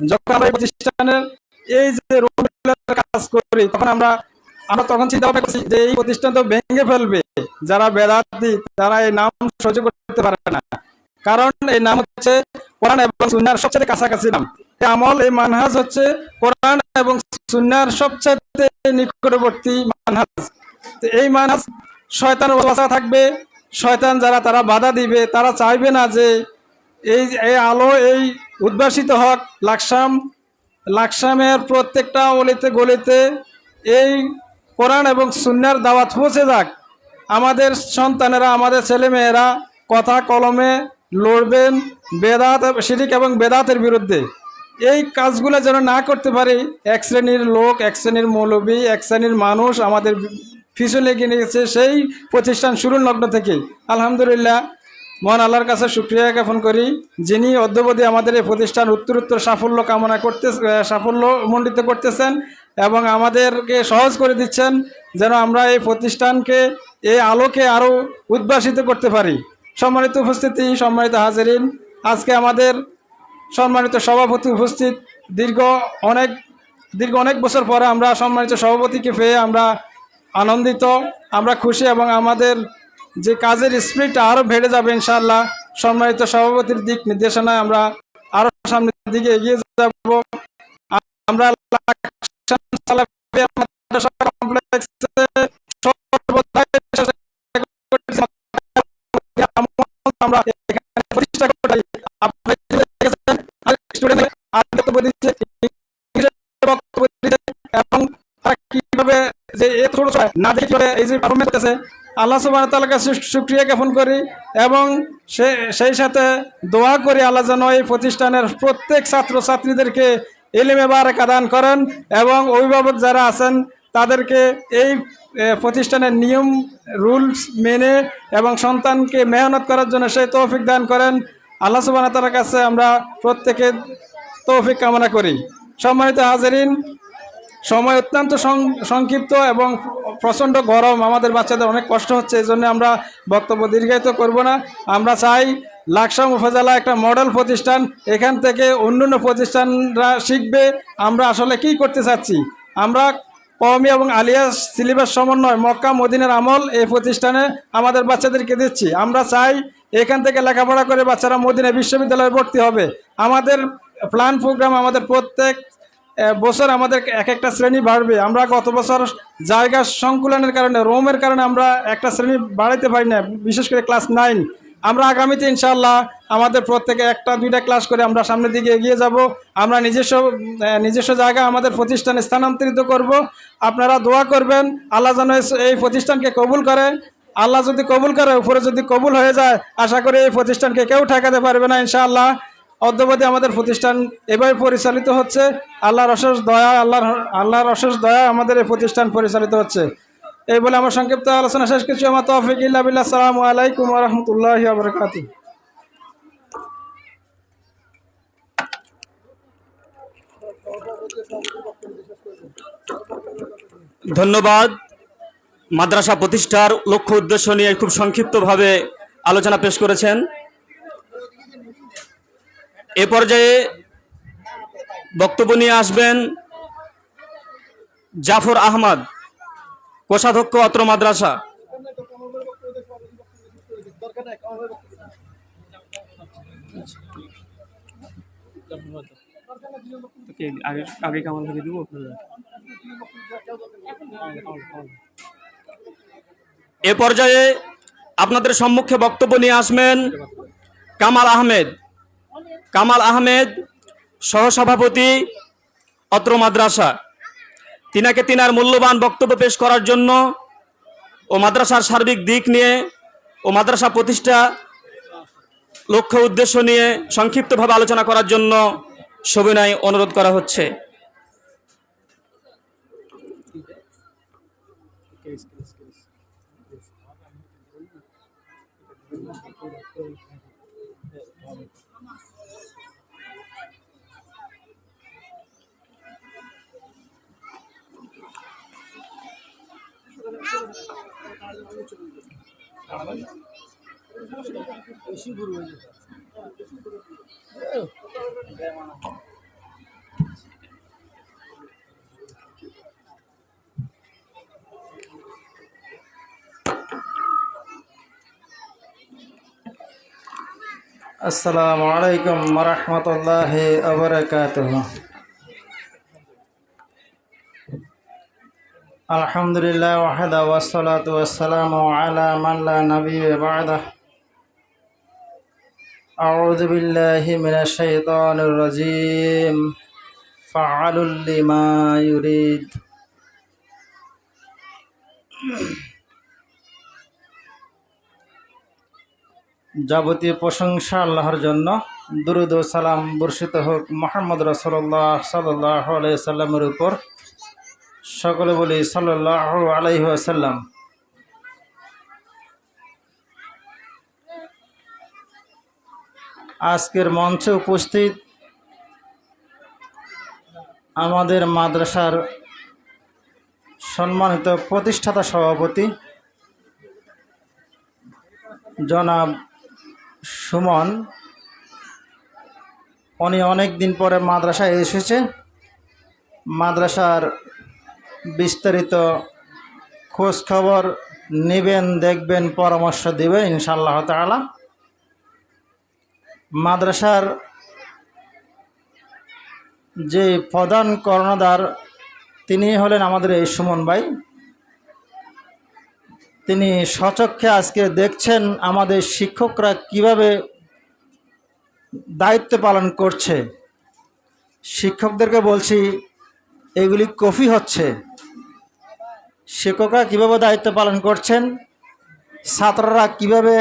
যখন আমরা এই প্রতিষ্ঠানের এই যে কাজ করি তখন আমরা তখন চিন্তা ভাবনা করছি যে এই প্রতিষ্ঠান তো ভেঙে ফেলবে যারা বেদাতি, তারা এই নাম সহ্য করতে পারে না। কারণ এই নাম হচ্ছে কোরআন এবং সুন্নাহর সবচেয়ে কাছাকাছি নাম। আমল এই মানহাজ হচ্ছে কোরআন এবং সুন্নাহর সবচেয়ে নিকটবর্তী মানহাজ। এই মানহাজ শয়তানের ওয়াসওয়াসা থাকবে, শয়তান যারা তারা বাধা দিবে, তারা চাইবে না যে এই আলো এই উদ্ভাসিত হক লাকসামের প্রত্যেকটা অলিতে গলিতে এই কোরআন এবং সুন্নাহর দাওয়াত পৌঁছে যাক। আমাদের সন্তানেরা, আমাদের ছেলেমেয়েরা কথা কলমে লড়বেন বেদাত, শিরক এবং বেদাতের বিরুদ্ধে। এই কাজগুলো যেন না করতে পারি, এক শ্রেণীর লোক, এক শ্রেণীর মৌলবী, এক শ্রেণীর মানুষ আমাদের পিছনে লেগে নিয়েছে সেই প্রতিষ্ঠান শুরুর লগ্ন থেকে। আলহামদুলিল্লাহ, মহান আল্লাহর কাছে শুকরিয়া জ্ঞাপন করি, যিনি অদ্যবধি আমাদের এই প্রতিষ্ঠান উত্তরোত্তর সাফল্যমণ্ডিত করতেছেন এবং আমাদেরকে সহজ করে দিচ্ছেন যেন আমরা এই প্রতিষ্ঠানকে এই আলোকে আরও উদ্ভাসিত করতে পারি। সম্মানিত উপস্থিতি, সম্মানিত হাজিরিন, আজকে আমাদের সম্মানিত সভাপতি উপস্থিত। দীর্ঘ অনেক বছর পরে আমরা সম্মানিত সভাপতিকে পেয়ে আমরা আনন্দিত, আমরা খুশি এবং আমাদের যে কাজের স্পিরিটটা আরও বেড়ে যাবে ইনশাআল্লাহ। সম্মানিত সভাপতির দিক নির্দেশনায় আমরা আরও সামনের দিকে এগিয়ে যাব। আমরা আল্লাহ সুবহানাহু ওয়া তাআলার কাছে শুকরিয়া জ্ঞাপন করি এবং সেই সাথে দোয়া করি আল্লাহ যেন এই প্রতিষ্ঠানের প্রত্যেক ছাত্র ছাত্রীদেরকে ইলমে বারাকা দান করেন এবং অভিভাবক যারা আছেন তাদেরকে এই প্রতিষ্ঠানের নিয়ম রুলস মেনে এবং সন্তানকে মেহনত করার জন্য সেই তৌফিক দান করেন। আল্লাহ সুবহানাহু ওয়া তাআলার কাছে আমরা প্রত্যেকে তৌফিক কামনা করি। সম্মানিত হাজিরিন, সময় অত্যন্ত সংক্ষিপ্ত এবং প্রচণ্ড গরম, আমাদের বাচ্চাদের অনেক কষ্ট হচ্ছে, এই জন্য আমরা বক্তব্য দীর্ঘায়িত করব না। আমরা চাই লাকসাম উপজেলা একটা মডেল প্রতিষ্ঠান, এখান থেকে অন্যান্য প্রতিষ্ঠানরা শিখবে আমরা আসলে কি করতে চাচ্ছি। আমরা কওমি এবং আলিয়া সিলেবাস সমন্বয় মক্কা মদিনার আমল এই প্রতিষ্ঠানে আমাদের বাচ্চাদেরকে দিচ্ছি। আমরা চাই এখান থেকে লেখাপড়া করে বাচ্চারা মদিনা বিশ্ববিদ্যালয়ে ভর্তি হবে। আমাদের প্ল্যান প্রোগ্রাম আমাদের প্রত্যেক বছর আমাদের এক একটা শ্রেণী বাড়বে। আমরা গত বছর জায়গা সংকুলনের কারণে রোমের কারণে আমরা একটা শ্রেণী বাড়াইতে পারি না, বিশেষ করে ক্লাস 9। আমরা আগামীতে ইনশাআল্লাহ আমাদের প্রত্যেকে একটা দুইটা ক্লাস করে আমরা সামনের দিকে এগিয়ে যাব। আমরা নিজস্ব জায়গা আমাদের প্রতিষ্ঠানে স্থানান্তরিত করব। আপনারা দোয়া করবেন আল্লাহ যেন এই প্রতিষ্ঠানকে কবুল করে। আল্লাহ যদি কবুল করে, উপরে যদি কবুল হয়ে যায়, আশা করি এই প্রতিষ্ঠানকে কেউ ঠেকাতে পারবে না ইনশাআল্লাহ। অদ্যবধি আমাদের প্রতিষ্ঠান এভাবে পরিচালিত হচ্ছে। আল্লাহর অশেষ দয়া আমাদের এই প্রতিষ্ঠান পরিচালিত হচ্ছে। এই বলে আমার সংক্ষিপ্ত আলোচনা শেষ করছি। আমার তৌফিক ইল্লা বিল্লাহ। আসসালামু আলাইকুম ওয়া রাহমাতুল্লাহি ওয়া বারাকাতুহু। ধন্যবাদ। মাদ্রাসা প্রতিষ্ঠার লক্ষ্য উদ্দেশ্য নিয়ে খুব সংক্ষিপ্তভাবে আলোচনা পেশ করেছেন। এ পর্যায়ে বক্তব্য নিয়ে আসবেন জাফর আহমদ, কোষাধ্যক্ষ অত্র মাদ্রাসা। এ পর্যায়ে আপনাদের সম্মুখে বক্তব্য নিয়ে আসবেন কামাল আহমেদ, সহসভাপতি অত্র মাদ্রাসা। তিনাকে তিনার মূল্যবান বক্তব্য পেশ করার জন্য ও মাদ্রাসার সার্বিক দিক নিয়ে ও মাদ্রাসা প্রতিষ্ঠা লক্ষ্য উদ্দেশ্য নিয়ে সংক্ষিপ্তভাবে আলোচনা করার জন্য সবিনয় অনুরোধ করা হচ্ছে। আসসালামু আলাইকুম ওয়া রাহমাতুল্লাহি ওয়া বারাকাতুহু। আলহামদুলিল্লাহ ওয়াহদা ওয়াসসালাতু ওয়াসসালামু আলা মান লা নাবিয়্যা বা'দাহ। আউযু বিল্লাহি মিনাশ শাইতানির রাজীম। ফাআলুল লিমা ইউরিদ। যাবতীয় প্রশংসা আল্লাহর জন্য। দুরূদ ও সালাম বর্ষিত হোক মুহাম্মদ রাসূলুল্লাহ সাল্লাল্লাহু আলাইহি ওয়াসাল্লামের উপর। সকলে বলি সাল্লাল্লাহু আলাইহি ওয়াসাল্লাম। আজকের মঞ্চে উপস্থিত আমাদের মাদ্রাসার সম্মানিত প্রতিষ্ঠাতা সভাপতি জনাব সুমন, উনি অনেক দিন পরে মাদ্রাসায় এসেছে। মাদ্রাসার বিস্তারিত খোঁজ খবর নেবেন, দেখবেন, পরামর্শ দেবেন ইনশাআল্লাহ তাআলা। মাদ্রাসার যে প্রধান কর্ণধার তিনি হলেন আমাদের এই সুমন ভাই। তিনি স্বচক্ষে আজকে দেখছেন আমাদের শিক্ষকরা কিভাবে দায়িত্ব পালন করছে। শিক্ষকদেরকে বলছি এগুলি কপি হচ্ছে। শিক্ষকরা কিভাবে দায়িত্ব পালন করছেন, ছাত্ররা কিভাবে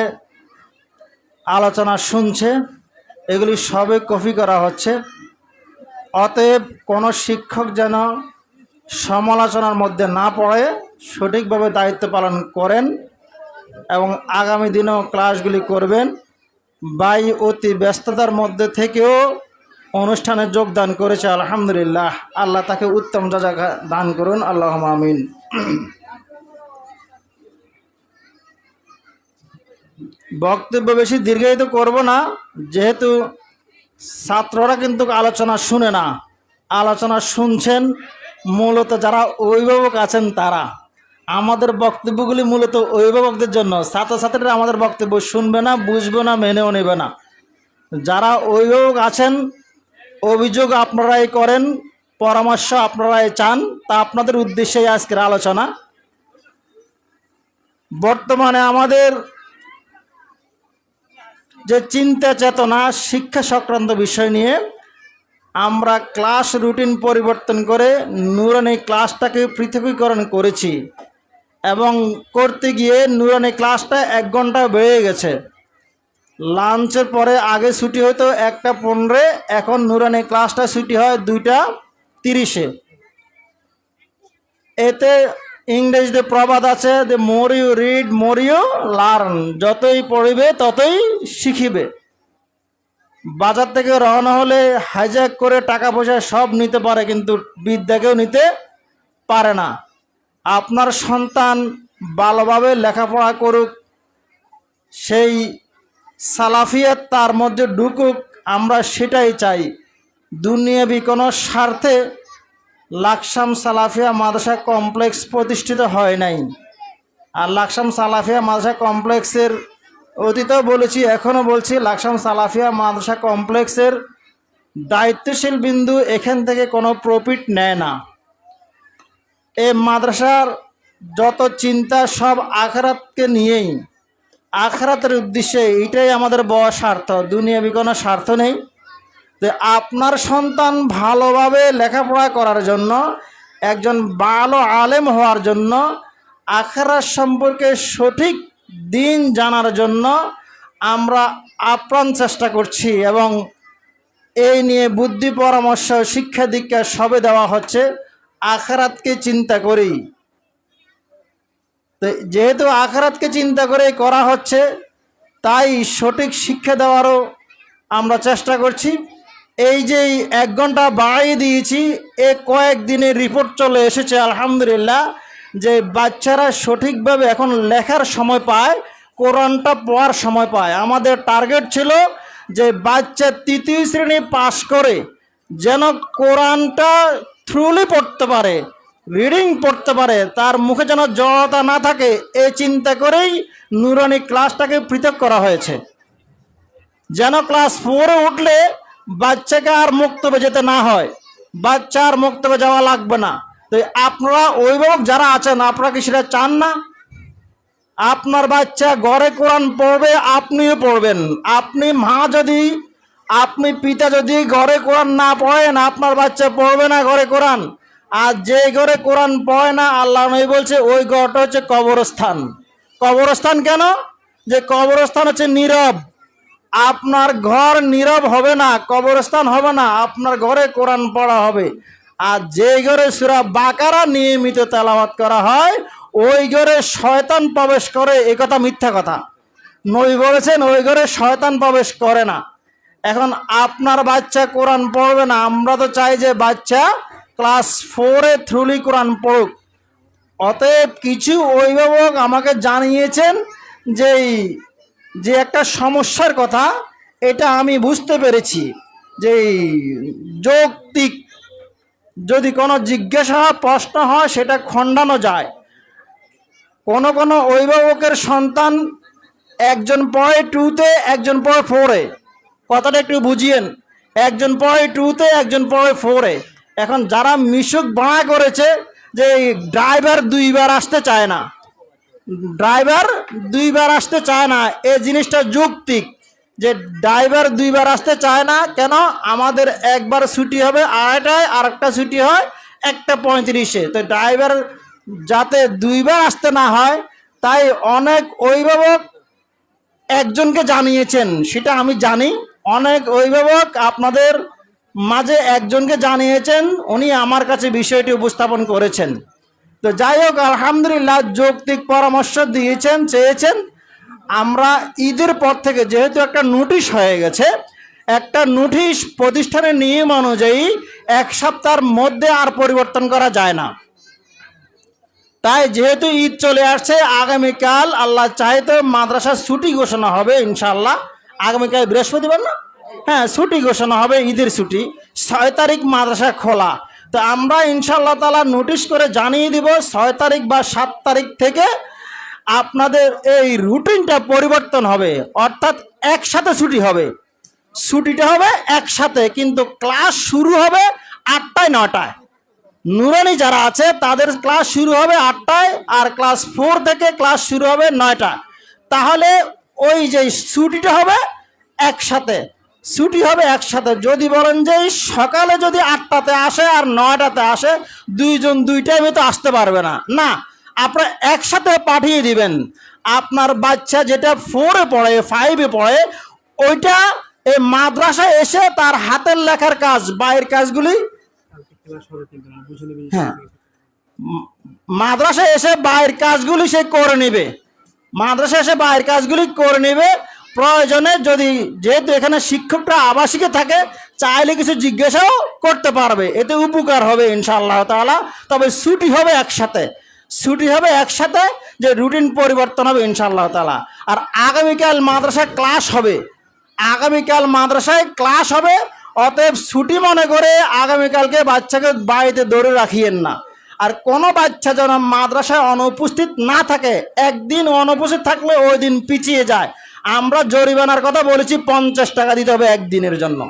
আলোচনা শুনছে, এগুলি সবই কপি করা হচ্ছে। অতএব কোনো শিক্ষক যেন সমালোচনার মধ্যে না পড়ে সঠিকভাবে দায়িত্ব পালন করেন এবং আগামী দিনেও ক্লাসগুলি করবেন। ভাই অতি ব্যস্ততার মধ্যে থেকেও অনুষ্ঠানে যোগদান করেছে, আলহামদুলিল্লাহ। আল্লাহ তাকে উত্তম জাযা দান করুন, আল্লাহুম্মা আমিন। বক্তব্য বেশি দীর্ঘায়িত করব না, যেহেতু ছাত্ররা কিন্তু আলোচনা শুনে না, আলোচনা শুনছেন মূলত যারা অভিভাবক আছেন তারা। আমাদের বক্তব্যগুলি মূলত অভিভাবকদের জন্য, ছাত্রছাত্রীরা আমাদের বক্তব্য শুনবে না, বুঝবে না, মেনেও নেবে না। যারা অভিভাবক আছেন অভিযোগ আপনারাই করেন, পরামর্শ আপনারাই চান, তা আপনাদের উদ্দেশ্যেই আজকের আলোচনা। বর্তমানে আমাদের যে চিন্তা চেতনা শিক্ষা সংক্রান্ত বিষয় নিয়ে আমরা ক্লাস রুটিন পরিবর্তন করে নুরানি ক্লাসটাকে পৃথকীকরণ করেছি এবং করতে গিয়ে নুরানি ক্লাসটা 1 ঘন্টা বেড়ে গেছে। লাঞ্চের পরে আগে ছুটি হতো 1:15, এখন নুরানি ক্লাসটা ছুটি হয় 2:30-এ। এতে ইংরেজিতে প্রবাদ আছে, the more you read more you learn, যতই পড়িবে ততই শিখিবে। বাজার থেকে রওনা হলে হাইজ্যাক করে টাকা পয়সা সব নিতে পারে, কিন্তু বিদ্যাকেও নিতে পারে না। আপনার সন্তান ভালোভাবে লেখাপড়া করুক, সেই সালাফিয়াত তার মধ্যে ঢুকুক, আমরা সেটাই চাই। দুনিয়াবি কোনো স্বার্থে লাকসাম সালাফিয়া মাদ্রাসা কমপ্লেক্স প্রতিষ্ঠিত হয় নাই। আর লাকসাম সালাফিয়া মাদ্রাসা কমপ্লেক্সের অতীতেও বলেছি, এখনও বলছি, লাকসাম সালাফিয়া মাদ্রাসা কমপ্লেক্সের দায়িত্বশীল বিন্দু এখান থেকে কোনো প্রফিট নেয় না। এই মাদ্রাসার যত চিন্তা সব আখিরাতকে নিয়েই, আখিরাতের উদ্দেশ্যে, এটাই আমাদের বড় স্বার্থ, দুনিয়াবি কোনো স্বার্থ নেই। তো আপনার সন্তান ভালোভাবে লেখাপড়া করার জন্য, একজন ভালো আলেম হওয়ার জন্য, আখিরাত সম্পর্কে সঠিক দিন জানার জন্য আমরা আপ্রাণ চেষ্টা করছি এবং এই নিয়ে বুদ্ধি পরামর্শ শিক্ষা দীক্ষা সবে দেওয়া হচ্ছে আখিরাতকে চিন্তা করেই। তো যেহেতু আখিরাতকে চিন্তা করে করা হচ্ছে, তাই সঠিক শিক্ষা দেওয়ারও আমরা চেষ্টা করছি। এই যে 1 ঘন্টা বাড়িয়ে দিয়েছি, কয়েকদিনের রিপোর্ট চলে এসেছে আলহামদুলিল্লাহ, যে বাচ্চারা সঠিকভাবে এখন লেখার সময় পায়, কোরআনটা পড়ার সময় পায়। আমাদের টার্গেট ছিল যে বাচ্চা 3য় শ্রেণী পাস করে যেন কোরআনটা থ্রুলি পড়তে পারে, রিডিং পড়তে পারে, তার মুখে যেন জড়তা না থাকে, এই চিন্তা করেই নুরানি ক্লাসটাকে পৃথক করা হয়েছে। যেন ক্লাস 4-এ উঠলে বাচ্চাকে আর মুক্তবে যেতে না হয়, বাচ্চা আর মুক্তবে যাওয়া লাগবে না। তো আপনারা অভিভাবক যারা আছেন, আপনারা কি সেটা চান না? আপনার বাচ্চা ঘরে কোরআন পড়বে, আপনিও পড়বেন। আপনি মা যদি, আপনি পিতা যদি ঘরে কোরআন না পড়েন, আপনার বাচ্চা পড়বে না ঘরে কোরআন। আর যে ঘরে কোরআন পড়ে না, আল্লাহ নবী বলছে ওই ঘরটা হচ্ছে কবরস্থান। কবরস্থান কেন? যে কবরস্থান হচ্ছে নীরব। আপনার ঘর নীরব হবে না, কবরস্থান হবে না, আপনার ঘরে কোরআন পড়া হবে। আর যে ঘরে সূরা বাকারা নিয়মিত তেলাওয়াত করা হয়, ওই ঘরে শয়তান প্রবেশ করে, এ কথা মিথ্যা কথা। নবী বলেছেন ওই ঘরে শয়তান প্রবেশ করে না। এখন আপনার বাচ্চা কোরআন পড়বে না, আমরা তো চাই যে বাচ্চা ক্লাস 4-এ থ্রুলি কোরআন পড়ুক। অতএব কিছু অভিভাবক আমাকে জানিয়েছেন যে একটা সমস্যার কথা, এটা আমি বুঝতে পেরেছি, যে যৌক্তিক যদি কোনো জিজ্ঞাসা প্রশ্ন হয় সেটা খণ্ডানো যায়। কোনো কোনো অভিভাবকের সন্তান একজন পড়ে 2-তে, একজন পড়ে 4-এ। কথাটা একটু বুঝিয়েন, একজন পড়ে 2-তে, একজন পড়ে 4-এ। এখন যারা মিশুক বাড়া করেছে যে ড্রাইভার 2 বার আসতে চায় না, ড্রাইভার 2 বার আসতে চায় না, এই জিনিসটা যৌক্তিক যে ড্রাইভার 2 বার আসতে চায় না কেন? আমাদের একবার ছুটি হবে 8টায়, আর একটা ছুটি হয় 1:35-এ। তো ড্রাইভার যাতে 2 বার আসতে না হয়, তাই অনেক অভিভাবক একজনকে জানিয়েছেন, সেটা আমি জানি। অনেক অভিভাবক আপনাদের মাঝে একজনকে জানিয়েছেন, উনি আমার কাছে বিষয়টি উপস্থাপন করেছেন। তো যাই হোক, আলহামদুলিল্লাহ যৌক্তিক পরামর্শ দিয়েছেন, চেয়েছেন। আমরা ঈদের পর থেকে যেহেতু একটা নোটিশ হয়ে গেছে, একটা নোটিশ প্রতিষ্ঠানের নিয়ম অনুযায়ী 1 সপ্তাহের মধ্যে আর পরিবর্তন করা যায় না। তাই যেহেতু ঈদ চলে আসছে, আগামীকাল আল্লাহ চাইতে মাদ্রাসার ছুটি ঘোষণা হবে ইনশাআল্লাহ। আগামীকাল বৃহস্পতিবার না? হ্যাঁ, ছুটি ঘোষণা হবে, ঈদের ছুটি। 6 তারিখ মাদ্রাসা খোলা। তো আমরা ইনশাআল্লাহ তাআলা নোটিশ করে জানিয়ে দিব 6 তারিখ বা 7 তারিখ থেকে আপনাদের এই রুটিনটা পরিবর্তন হবে, অর্থাৎ একসাথে ছুটি হবে। ছুটিটা হবে একসাথে, কিন্তু ক্লাস শুরু হবে 8টায় 9টায়। নুরানি যারা আছে তাদের ক্লাস শুরু হবে 8টায়, আর ক্লাস 4 থেকে ক্লাস শুরু হবে 9টা। তাহলে ওই যে ছুটিটা হবে একসাথে, ছুটি হবে একসাথে। যদি বলেন যে সকালে যদি 8টাতে আসে আর 9টাতে আসে, দুইজন 2 টাইমে তো আসতে পারবে না। না, আপনারা একসাথে পাঠিয়ে দিবেন। আপনার বাচ্চা যেটা 4-এ পড়ে, 5-এ পড়ে, ওইটা এই মাদ্রাসায় এসে তার হাতের লেখার কাজ, বাইরের কাজগুলি, হ্যাঁ, মাদ্রাসায় এসে বাইরের কাজগুলি সে করে নেবে। মাদ্রাসায় এসে বাইরের কাজগুলি করে নেবে। প্রয়োজনে যদি, যেহেতু এখানে শিক্ষকটা আবাসিকে থাকে, চাইলে কিছু জিজ্ঞাসাও করতে পারবে, এতে উপকার হবে ইনশাআল্লাহ তাআলা। তবে ছুটি হবে একসাথে, ছুটি হবে একসাথে, যে রুটিন পরিবর্তন হবে ইনশাআল্লাহ তাআলা। আর আগামীকাল মাদ্রাসায় ক্লাস হবে, আগামীকাল মাদ্রাসায় ক্লাস হবে। অতএব ছুটি মনে করে আগামীকালকে বাচ্চাকে বাড়িতে ধরে রাখিয়েন না। আর কোনো বাচ্চা যেন মাদ্রাসায় অনুপস্থিত না থাকে। একদিন অনুপস্থিত থাকলে ওই দিন পিছিয়ে যায়। আমরা জরিমানার কথা বলেছি, 50 টাকা দিতে হবে একদিনের জন্য।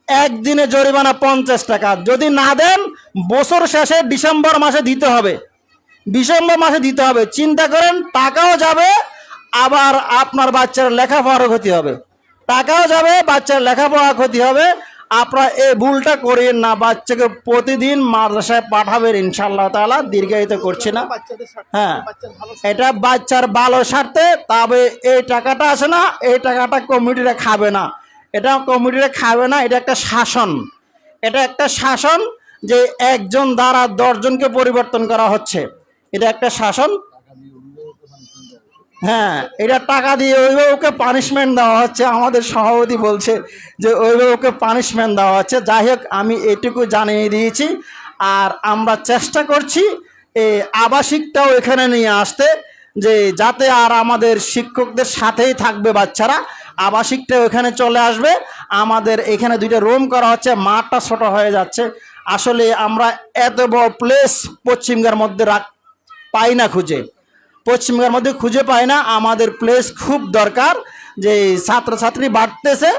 একদিনে জরিমানা 50 টাকা। যদি না দেন, বছর শেষে ডিসেম্বর মাসে দিতে হবে, ডিসেম্বর মাসে দিতে হবে। চিন্তা করেন, টাকাও যাবে, আবার আপনার বাচ্চার লেখাপড়ার ক্ষতি হবে। টাকাও যাবে, বাচ্চার লেখাপড়া ক্ষতি হবে। আপনারা এই ভুলটা করিয়েন না। বাচ্চাকে প্রতিদিন মাদ্রাসায় পাঠাবেন ইনশাআল্লাহ তাআলা। দীর্ঘায়িত করছি না, হ্যাঁ, এটা বাচ্চার ভালো স্বার্থে। তবে এই টাকাটা আছে না, এই টাকাটা কমিটিরা খাবে না, এটা কমিটিরা খাবে না। এটা একটা শাসন, এটা একটা শাসন যে একজন দ্বারা 10 জনকে পরিবর্তন করা হচ্ছে। এটা একটা শাসন। হ্যাঁ, এটা টাকা দিয়ে ওইভাবে ওকে পানিশমেন্ট দেওয়া হচ্ছে। আমাদের সভাপতি বলছে যে ওইভাবে ওকে পানিশমেন্ট দেওয়া হচ্ছে। যাই হোক, আমি এটুকু জানিয়ে দিয়েছি। আর আমরা চেষ্টা করছি এই আবাসিকটাও এখানে নিয়ে আসতে, যে যাতে আর আমাদের শিক্ষকদের সাথেই থাকবে বাচ্চারা। আবাসিকটাও এখানে চলে আসবে। আমাদের এখানে 2টা রুম করা হচ্ছে, মাঠটা ছোট হয়ে যাচ্ছে। আসলে আমরা এত বড় প্লেস পশ্চিমবঙ্গের মধ্যে পাই না, পশ্চিমবঙ্গের মধ্যে খুঁজে পাই না। আমাদের প্লেস খুব দরকার, যে ছাত্রছাত্রী বাড়তেছে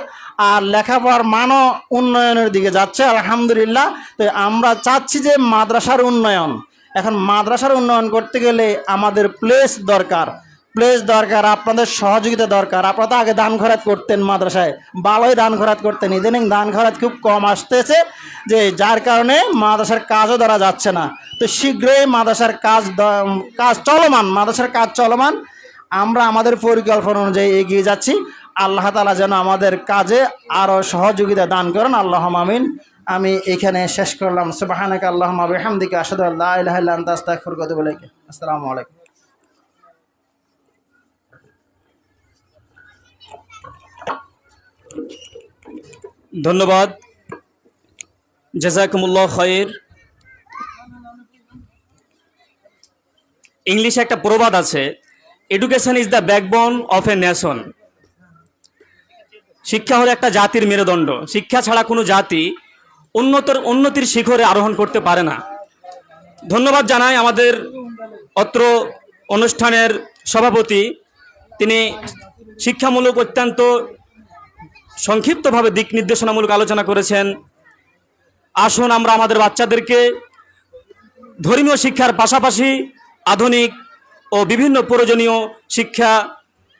আর লেখাপড়ার মানও উন্নয়নের দিকে যাচ্ছে আলহামদুলিল্লাহ। তো আমরা চাচ্ছি যে মাদ্রাসার উন্নয়ন, এখন মাদ্রাসার উন্নয়ন করতে গেলে আমাদের প্লেস দরকার, প্লেস দরকার, আপনাদের সহযোগিতা দরকার। আপনারা তো আগে দান খরচ করতেন, মাদ্রাসায় ভালোই দান খরচ করতেন। ইদানিং দান খরচ খুব কম আসতেছে, যে যার কারণে মাদ্রাসার কাজও ধরা যাচ্ছে না। তো শীঘ্রই মাদ্রাসার কাজ চলমান, মাদ্রাসার কাজ চলমান। আমরা আমাদের পরিকল্পনা অনুযায়ী এগিয়ে যাচ্ছি। আল্লাহ তাআলা যেন আমাদের কাজে আরও সহযোগিতা দান করেন, আল্লাহুম্মা আমিন। আমি এখানে শেষ করলাম। সুবহানাকা আল্লাহুম্মা ওয়া বিহামদিকা আশহাদু আল্লা ইলাহা ইল্লা আনতা আস্তাগফিরুকা ওয়া আতুবু ইলাইক। আসসালামু আলাইকুম। ধন্যবাদ, জাযাকুমুল্লাহ খায়র। ইংলিশে একটা প্রবাদ আছে, education is the backbone of a nation. শিক্ষা হলো একটা জাতির মেরুদণ্ড। শিক্ষা ছাড়া কোনো জাতি উন্নতির শিখরে আরোহণ করতে পারে না। ধন্যবাদ জানাই আমাদের অত্র অনুষ্ঠানের সভাপতি। তিনি শিক্ষামূলক অত্যন্ত সংক্ষিপ্তভাবে দিক নির্দেশনামূলক আলোচনা করেছেন। আসুন আমরা আমাদের বাচ্চাদেরকে ধর্মীয় শিক্ষার পাশাপাশি আধুনিক ও বিভিন্ন প্রয়োজনীয় শিক্ষা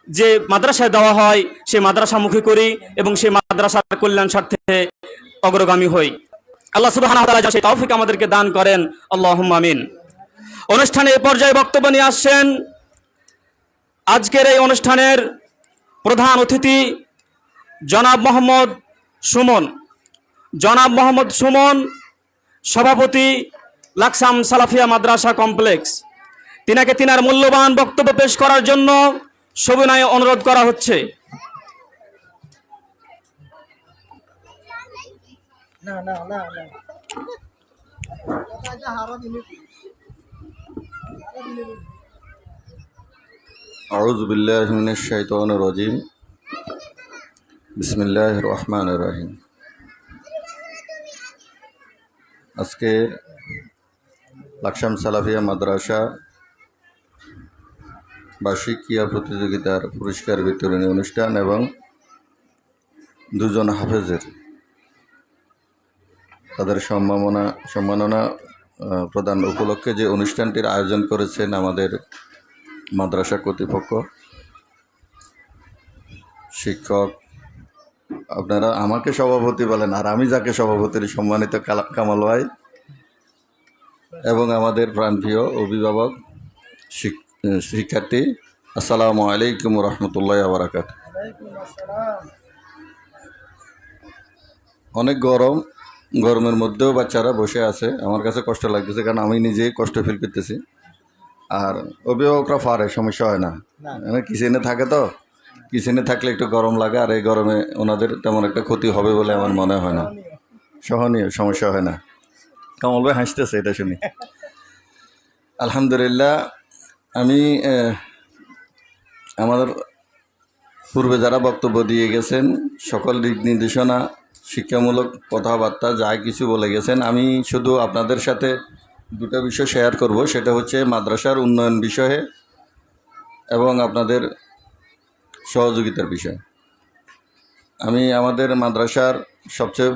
যে মাদ্রাসায় দেওয়া হয় সেই মাদ্রাসামুখী করি এবং সেই মাদ্রাসার কল্যাণ স্বার্থে অগ্রগামী হই। আল্লাহ সুবহানাহু ওয়া তাআলা সেই তৌফিক আমাদেরকে দান করেন, আল্লাহুম্মা আমিন। অনুষ্ঠানে এই পর্যায়ে বক্তব্য নিয়ে আসছেন আজকের এই অনুষ্ঠানের প্রধান অতিথি জনাব মোহাম্মদ সুমন। জনাব মোহাম্মদ সুমন, সভাপতি লাকসাম সালাফিয়া মাদ্রাসা কমপ্লেক্স, তিনাকে তিনার মূল্যবান বক্তব্য পেশ করার জন্য সবিনয়ে অনুরোধ করা হচ্ছে। আউযু বিল্লাহি মিনাশ শাইতানির রাজিম। বিসমিল্লাহির রহমানির রহিম। আজকে লাকসাম সালাফিয়া মাদ্রাসা বার্ষিক ক্রীড়া প্রতিযোগিতার পুরস্কার বিতরণী অনুষ্ঠান এবং দুজন হাফেজের তাদের সম্মাননা প্রদান উপলক্ষে যে অনুষ্ঠানটির আয়োজন করেছেন আমাদের মাদ্রাসা কর্তৃপক্ষ, শিক্ষক, আপনারা আমাকে সভাপতি বলেন আর আমি যাকে সভাপতির সম্মানিত কামাল ভাই, এবং আমাদের প্রাণপ্রিয় অভিভাবক, শিক্ষার্থী, আসসালামু আলাইকুম রহমতুল্লাহ ওয়া বারাকাতুহু। অনেক গরমের মধ্যেও বাচ্চারা বসে আছে, আমার কাছে কষ্ট লাগতেছে কারণ আমি নিজেই কষ্ট ফিল করতেছি। আর অভিভাবকরা পারে, সমস্যা হয় না, কিচেনে থাকে তো, কিচেনে থাকলে একটু গরম লাগে, আর এই গরমে ওনাদের তেমন একটা ক্ষতি হবে বলে আমার মনে হয় না, সহনীয়, সমস্যা হয় না। কামাল ভাই হাসতেছে এটা শুনি। আলহামদুলিল্লাহ, আমি আমাদের পূর্বে যারা বক্তব্য দিয়ে গেছেন সকল দিক নির্দেশনা, শিক্ষামূলক কথাবার্তা যা কিছু বলে গেছেন, আমি শুধু আপনাদের সাথে দুটো বিষয় শেয়ার করব। সেটা হচ্ছে মাদ্রাসার উন্নয়ন বিষয়ে এবং আপনাদের সহযোগিতার বিষয়। আমি আমাদের মাদ্রাসার সবচেয়ে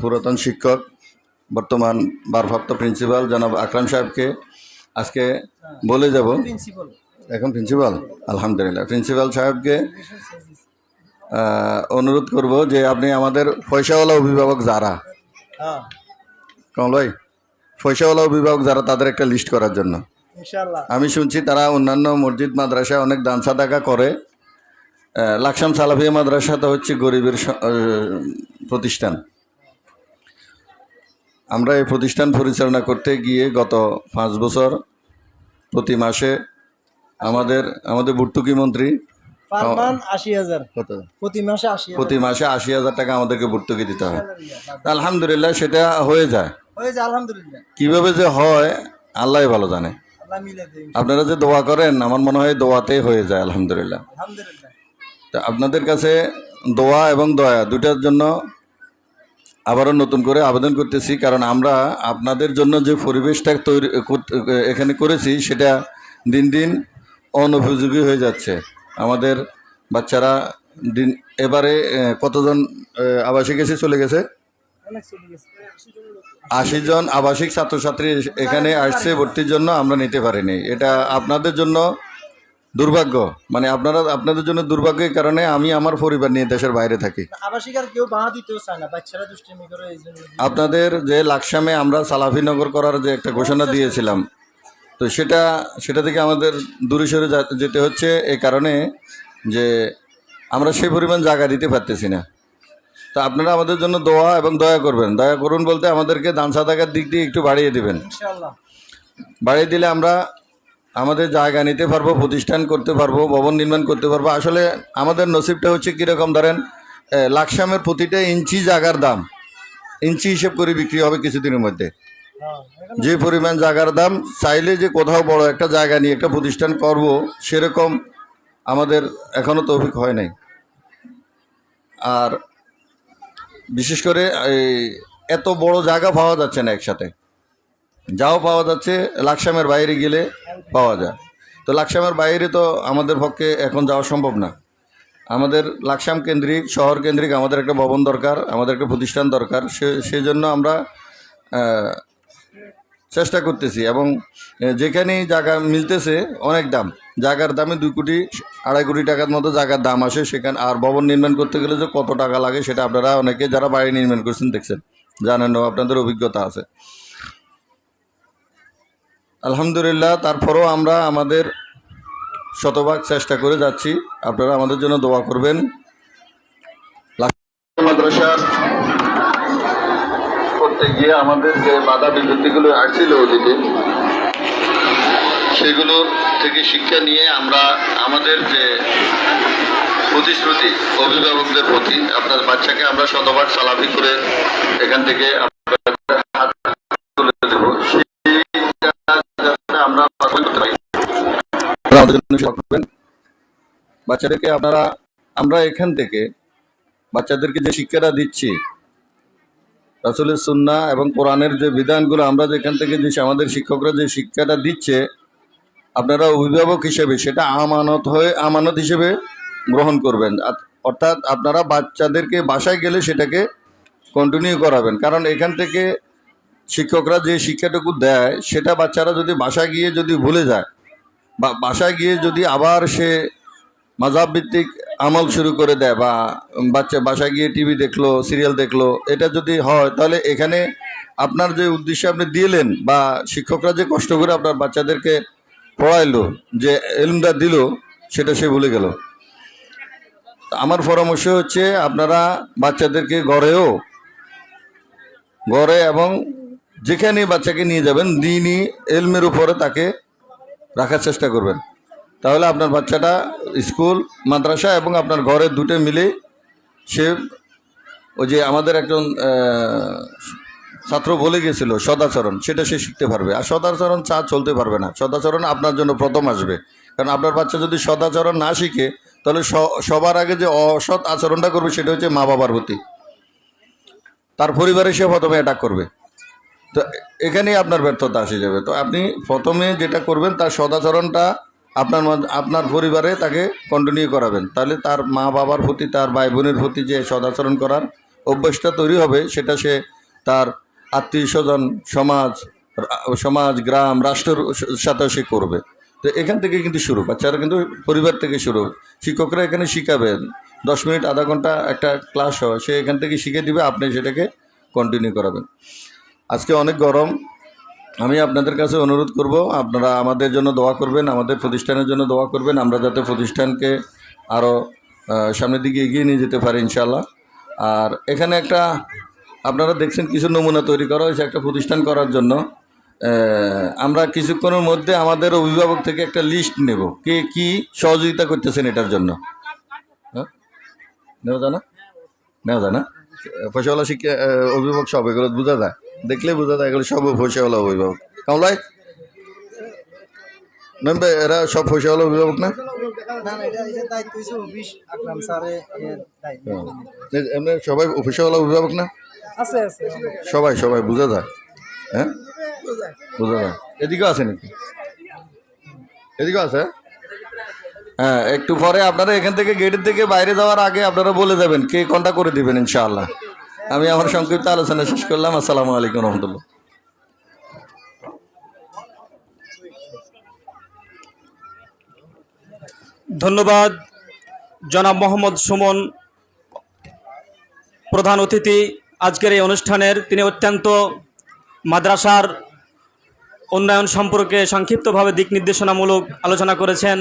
পুরাতন শিক্ষক, বর্তমান ভারপ্রাপ্ত প্রিন্সিপাল জনাব আকরাম সাহেবকে আজকে বলে যাব। এখন প্রিন্সিপাল, আলহামদুলিল্লাহ, প্রিন্সিপাল সাহেবকে অনুরোধ করব যে আপনি আমাদের পয়সাওয়ালা অভিভাবক যারা, কমল ভাই, পয়সাওয়ালা অভিভাবক যারা, তাদের একটা লিস্ট করার জন্য। আমি শুনছি তারা অন্যান্য মসজিদ মাদ্রাসায় অনেক দান সাদাকা করে। লাকসাম সালাফিয়া মাদ্রাসা তো হচ্ছে গরিবের প্রতিষ্ঠান। আমরা এই প্রতিষ্ঠান পরিচালনা করতে গিয়ে গত 5 বছর প্রতি মাসে আমাদের ভর্তুকি মন্ত্রী প্রতি মাসে 80,000 টাকা আমাদেরকে ভর্তুকি দিতে হয়। আলহামদুলিল্লাহ, সেটা হয়ে যায়। কিভাবে যে হয় আল্লাহ ভালো জানে। আপনারা যে দোয়া করেন, আমার মনে হয় দোয়াতেই হয়ে যায়। আলহামদুলিল্লাহ। তা আপনাদের কাছে দোয়া এবং দয়া দুটার জন্য আবারও নতুন করে আবেদন করতেছি, কারণ আমরা আপনাদের জন্য যে পরিবেশটা তৈরি এখানে করেছি সেটা দিন দিন অনুপযোগী হয়ে যাচ্ছে। আমাদের বাচ্চারা এবারে কতজন আবাসিক এসে চলে গেছে? 80 জন আবাসিক ছাত্রছাত্রী এখানে আসছে ভর্তির জন্য, আমরা নিতে পারিনি। এটা আপনাদের জন্য দুর্ভাগ্য, মানে আপনাদের জন্য দুর্ভাগ্য। এই কারণে আমি আমার পরিবার নিয়ে দেশের বাইরে থাকি। আপনাদের যে লাকসামে আমরা সালাফিনগর করার যে একটা ঘোষণা দিয়েছিলাম, তো সেটা থেকে আমাদের দূরে সরে যেতে হচ্ছে এই কারণে যে আমরা সেই পরিমাণ জায়গা দিতে পারতেছি না। তা আপনারা আমাদের জন্য দোয়া এবং দয়া করবেন। দয়া করুন বলতে আমাদেরকে দান সাদাকার দিক দিয়ে একটু বাড়িয়ে দেবেন। বাড়িয়ে দিলে আমরা আমাদের জায়গা নিতে পারবো, প্রতিষ্ঠান করতে পারবো, ভবন নির্মাণ করতে পারবো। আসলে আমাদের নসিবটা হচ্ছে কীরকম, ধরেন লাকসামের প্রতিটা ইঞ্চি জায়গার দাম ইঞ্চি হিসেব করে বিক্রি হবে কিছুদিনের মধ্যে। যে পরিমাণ জায়গার দাম, চাইলে যে কোথাও বড় একটা জায়গা নিয়ে একটা প্রতিষ্ঠান করব, সেরকম আমাদের এখনও তৌফিক হয় নাই। আর বিশেষ করে এত বড় জায়গা পাওয়া যাচ্ছে না একসাথে, যাও পাওয়া যাচ্ছে লাকসামের বাইরে গেলে পাওয়া যায়। তো লাকসামের বাইরে তো আমাদের পক্ষে এখন যাওয়া সম্ভব না। আমাদের লাকসাম কেন্দ্রিক, শহর কেন্দ্রিক আমাদের একটা ভবন দরকার, আমাদের একটা প্রতিষ্ঠান দরকার। সেই জন্য আমরা চেষ্টা করতেছি, এবং যেখানেই জায়গা মিলতেছে অনেক দাম, জায়গার দামে 2 কোটি 2.5 কোটি টাকার মতো জায়গার দাম আসে সেখানে। আর ভবন নির্মাণ করতে গেলে যে কত টাকা লাগে সেটা আপনারা অনেকে যারা বাড়ি নির্মাণ করছেন দেখছেন, জানেনও, আপনাদের অভিজ্ঞতা আছে। আলহামদুলিল্লাহ, তারপরেও আমরা আমাদের শতভাগ চেষ্টা করে যাচ্ছি। আপনারা আমাদের জন্য দোয়া করবেন। মাদ্রাসার করতে গিয়ে আমাদের যে বাধা বিপত্তিগুলো আসছিল অতীতে, সেগুলো থেকে শিক্ষা নিয়ে আমরা আমাদের যে প্রতিশ্রুতি অভিভাবকদের প্রতি, আপনার বাচ্চাকে আমরা শতভাগ সালাফি করে এখান থেকে হাত তুলে দেব, সেইটা আমরা করতে পারি। বাচ্চাদেরকে আমরা এখান থেকে বাচ্চাদেরকে যে শিক্ষাটা দিচ্ছি, রাসূলের সুন্নাহ এবং কোরআনের যে বিধানগুলো আমরা যেখান থেকে যে আমাদের শিক্ষকরা যে শিক্ষাটা দিচ্ছে, আপনারা অভিভাবক হিসেবে সেটা আমানত হিসেবে গ্রহণ করবেন। অর্থাৎ আপনারা বাচ্চাদেরকে বাসায় গেলে সেটাকে কন্টিনিউ করাবেন, কারণ এখান থেকে শিক্ষকরা যে শিক্ষাটুকু দেয় সেটা বাচ্চারা যদি বাসায় গিয়ে যদি ভুলে যায়, বা বাসায় গিয়ে যদি আবার সে মাযহাব ভিত্তিক আমল শুরু করে দেয়, বা বাচ্চা বাসায় গিয়ে টিভি দেখলো, সিরিয়াল দেখলো, এটা যদি হয়, তাহলে এখানে আপনার যে উদ্দেশ্যে আপনি দিলেন, বা শিক্ষকরা যে কষ্ট করে আপনার বাচ্চাদেরকে পড়াইলো, যে ইলমটা দিল, সেটা সে ভুলে গেল। আমার পরামর্শ হচ্ছে আপনারা বাচ্চাদেরকে ঘরে এবং যেখানে বাচ্চাকে নিয়ে যাবেন দ্বীনি ইলমের উপরে তাকে রাখার চেষ্টা করবেন। তাহলে আপনার বাচ্চাটা স্কুল, মাদ্রাসা এবং আপনার ঘরের দুটো মিলে সে, ওই যে আমাদের একজন ছাত্র বলে গেছিল সদাচরণ, সেটা সে শিখতে পারবে। আর সদাচরণ চলতে পারবে না, সদাচরণ আপনার জন্য প্রথম আসবে। কারণ আপনার বাচ্চা যদি সদাচরণ না শিখে, তাহলে সবার আগে যে অসৎ আচরণটা করবে সেটা হচ্ছে মা বাবার প্রতি, তার পরিবারে সে প্রথমে অ্যাটাক করবে। তো এখানেই আপনার ব্যর্থতা এসে যাবে। তো আপনি প্রথমে যেটা করবেন, তার সদাচরণটা আপনার পরিবারে তাকে কন্টিনিউ করাবেন, তাহলে তার মা বাবার প্রতি, তার ভাই বোনের প্রতি যে সদাচরণ করার অভ্যাসটা তৈরি হবে, সেটা সে তার আত্মীয় স্বজন, সমাজ, গ্রাম, রাষ্ট্রের সাথেও সে করবে। তো এখান থেকে কিন্তু শুরু, বাচ্চারা কিন্তু পরিবার থেকে শুরু। শিক্ষকরা এখানে শিখাবেন, 10 মিনিট আধা ঘন্টা একটা ক্লাস হয়, সে এখান থেকে শিখে দিবে, আপনি সেটাকে কন্টিনিউ করাবেন। আজকে অনেক গরম, আমি আপনাদের কাছে অনুরোধ করব, আপনারা আমাদের জন্য দোয়া করবেন, আমাদের প্রতিষ্ঠানের জন্য দোয়া করবেন, আমরা যাতে প্রতিষ্ঠানকে আরও সামনের দিকে এগিয়ে নিয়ে যেতে পারি ইনশাআল্লাহ। আর এখানে একটা আপনারা দেখছেন কিছু নমুনা তৈরি করা হয়েছে একটা প্রতিষ্ঠান করার জন্য। আমরা কিছুক্ষণের মধ্যে আমাদের অভিভাবক থেকে একটা লিস্ট নেব, কে কি সহযোগিতা করতেছেন এটার জন্য। হ্যাঁ, নেওয়া যায় না পয়সাওয়ালা শিক্ষা অভিভাবক সব, এগুলো বোঝা যায়, দেখলে বোঝা যায় এগুলো সব পয়সাওয়ালা অভিভাবক। কামলাই ভাই, এরা সব পয়সাওয়ালা অভিভাবক না? এমনি সবাই পয়সাওয়ালা অভিভাবক না? সবাই বোঝা যায়। হ্যাঁ, বোঝা যায়। এদিকেও আছে নাকি? এদিকেও আছে। হ্যাঁ, একটু পরে আপনারা এখান থেকে গেটের থেকে বাইরে যাওয়ার আগে আপনারা বলে যাবেন, কে কোনটা করে দিবেন ইনশাআল্লাহ। আমি আমার সংক্ষিপ্ত আলোচনা শেষ করলাম। আসসালামু আলাইকুম রহমতুল্লাহ। ধন্যবাদ জনাব মোহাম্মদ সুমন, প্রধান অতিথি আজকের এই অনুষ্ঠানের। তিনি অত্যন্ত মাদ্রাসার উন্নয়ন সম্পর্কে সংক্ষিপ্তভাবে দিক নির্দেশনামূলক আলোচনা করেছেন।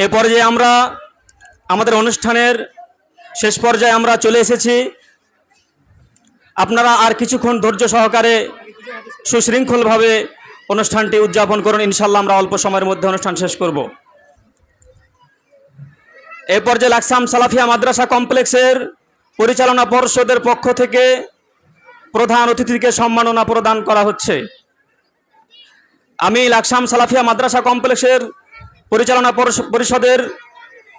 এ পর্যায়ে আমরা আমাদের অনুষ্ঠানের শেষ পর্যায়ে আমরা চলে এসেছি। আপনারা আর কিছুক্ষণ ধৈর্য সহকারে সুশৃঙ্খলভাবে অনুষ্ঠানটি উদযাপন করুন, ইনশাল্লাহ আমরা অল্প সময়ের মধ্যে অনুষ্ঠান শেষ করব। এ পর্যায়ে লাকসাম সালাফিয়া মাদ্রাসা কমপ্লেক্সের পরিচালনা পর্ষদের পক্ষ থেকে প্রধান অতিথিকে সম্মাননা প্রদান করা হচ্ছে। আমি লাকসাম সালাফিয়া মাদ্রাসা কমপ্লেক্সের পরিচালনা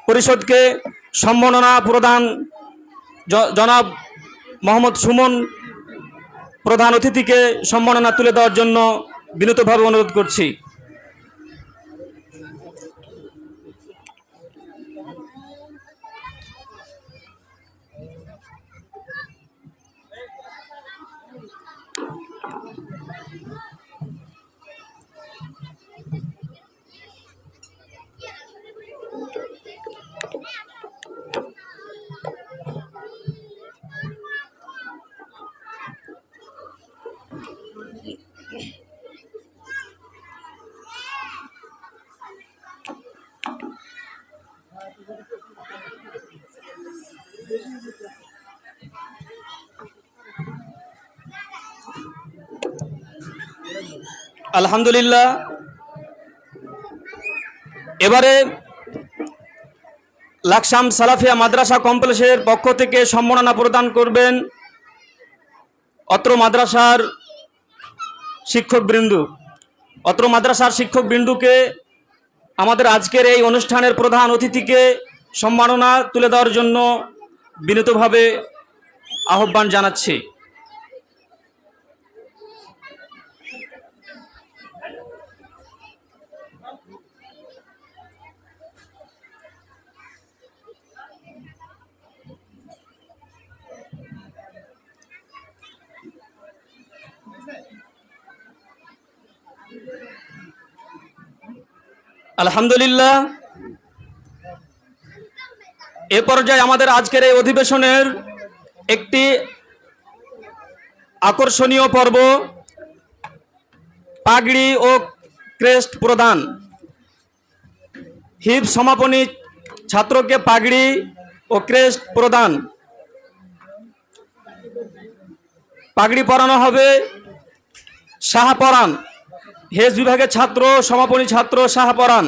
পরিষদকে সম্মাননা প্রদান জনাব মোহাম্মদ সুমন প্রধান অতিথিকে সম্মাননা তুলে দেওয়ার জন্য বিনীতভাবে অনুরোধ করছি। আলহামদুলিল্লাহ। এবারে লাকসাম সালাফিয়া মাদ্রাসা কমপ্লেক্সের পক্ষ থেকে সম্মাননা প্রদান করবেন অত্র মাদ্রাসার শিক্ষকবৃন্দ। অত্র মাদ্রাসার শিক্ষকবৃন্দকে আমাদের আজকের এই অনুষ্ঠানের প্রধান অতিথিকে সম্মাননা তুলে দেওয়ার জন্য বিনীতভাবে আহ্বান জানাচ্ছি। আলহামদুলিল্লাহ। এ পর্যায়ে আমাদের আজকের এই অধিবেশনের একটি আকর্ষণীয় পর্ব পাগড়ি ও ক্রেস্ট প্রদান। হিফজ সমাপনী ছাত্রকে পাগড়ি ও ক্রেস্ট প্রদান। পাগড়ি পরানো হবে শাহপরান, হেজ বিভাগের ছাত্র, সমাপনী ছাত্র শাহপরান।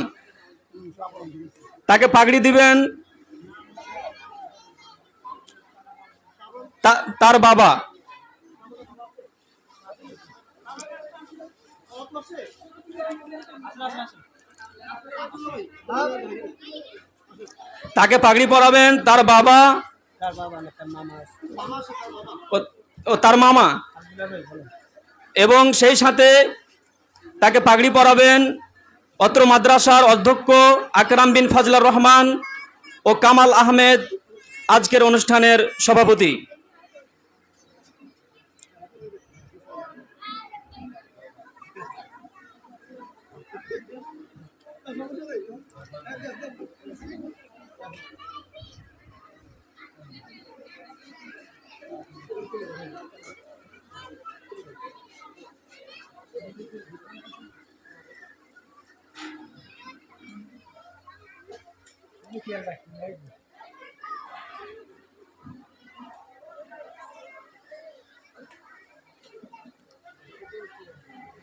তাকে পাগড়ি দিবেন তার বাবা। তাকে পাগড়ি পরাবেন তার বাবা ও তার মামা, এবং সেই সাথে তাকে পাগড়ি পরাবেন অত্র মাদ্রাসার অধ্যক্ষ আকরাম বিন ফজলার রহমান ও কামাল আহমেদ, আজকের অনুষ্ঠানের সভাপতি।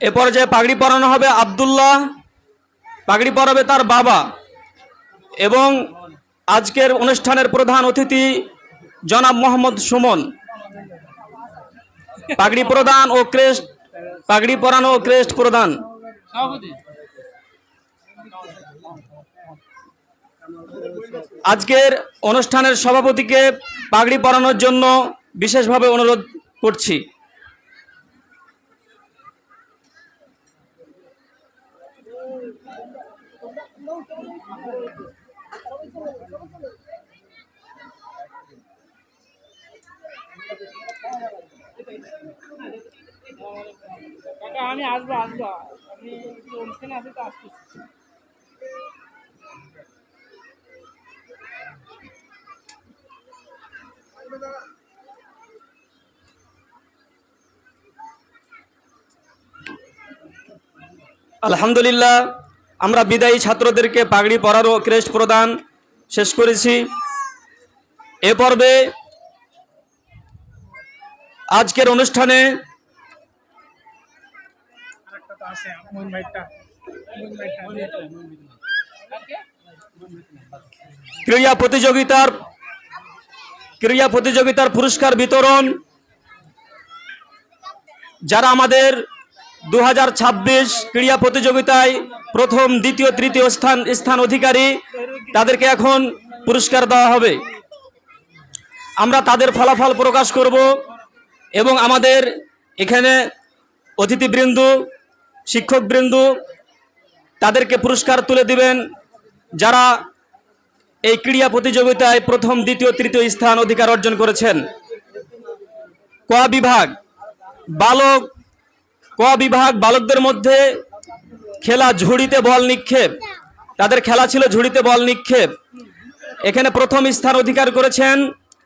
এ পর্যায়ে পাগড়ি পরানো হবে আব্দুল্লাহ, পাগড়ি পরাবে তার বাবা, এবং আজকের অনুষ্ঠানের প্রধান অতিথি জনাব মোহাম্মদ সুমন। পাগড়ি প্রদান ও ক্রেস্ট, পাগড়ি পরানো ও ক্রেস্ট প্রদান। আজকের অনুষ্ঠানের সভাপতিকে পাগড়ি পরানোর জন্য বিশেষভাবে অনুরোধ করছি। আমি আসবো আমি অনুষ্ঠানে আসি তো আসতেছি। আলহামদুলিল্লাহ, আমরা বিদায়ী ছাত্রদেরকে পাগড়ি পরার ও ক্রেস্ট প্রদান শেষ করেছি। এ পর্বে আজকের অনুষ্ঠানে ক্রীড়া প্রতিযোগিতার পুরস্কার বিতরণ। যারা আমাদের 2026 ক্রীড়া প্রতিযোগিতায় প্রথম, দ্বিতীয়, তৃতীয় স্থান অধিকারী, তাদেরকে এখন পুরস্কার দেওয়া হবে। আমরা তাদের ফলাফল প্রকাশ করব এবং আমাদের এখানে অতিথিবৃন্দ, শিক্ষকবৃন্দ তাদেরকে পুরস্কার তুলে দিবেন যারা এই ক্রীড়া প্রতিযোগিতায় প্রথম, দ্বিতীয়, তৃতীয় স্থান অধিকার অর্জন করেছেন। ক বিভাগ বালকদের মধ্যে খেলা ঝুড়িতে বল নিক্ষেপ, তাদের খেলা ছিল ঝুড়িতে বল নিক্ষেপ। এখানে প্রথম স্থান অধিকার করেছেন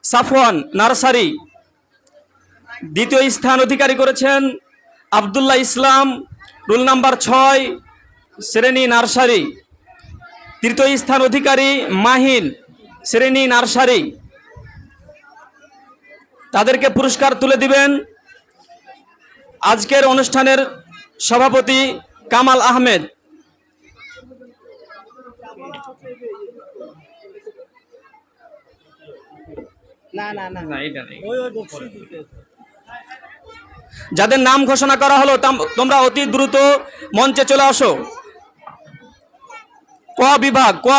সাফওয়ান নার্সারি। দ্বিতীয় স্থান অধিকারী করেছেন আব্দুল্লাহ ইসলাম, রোল নাম্বার 6, শ্রেণী নার্সারি। তৃতীয় স্থান অধিকারী মাহিন, শ্রেণী নার্সারি। তাদেরকে পুরস্কার তুলে দিবেন আজকের অনুষ্ঠানের সভাপতি কামাল আহমেদ। যাদের নাম ঘোষণা করা হলো তোমরা অতি দ্রুত মঞ্চে চলে আসো। ক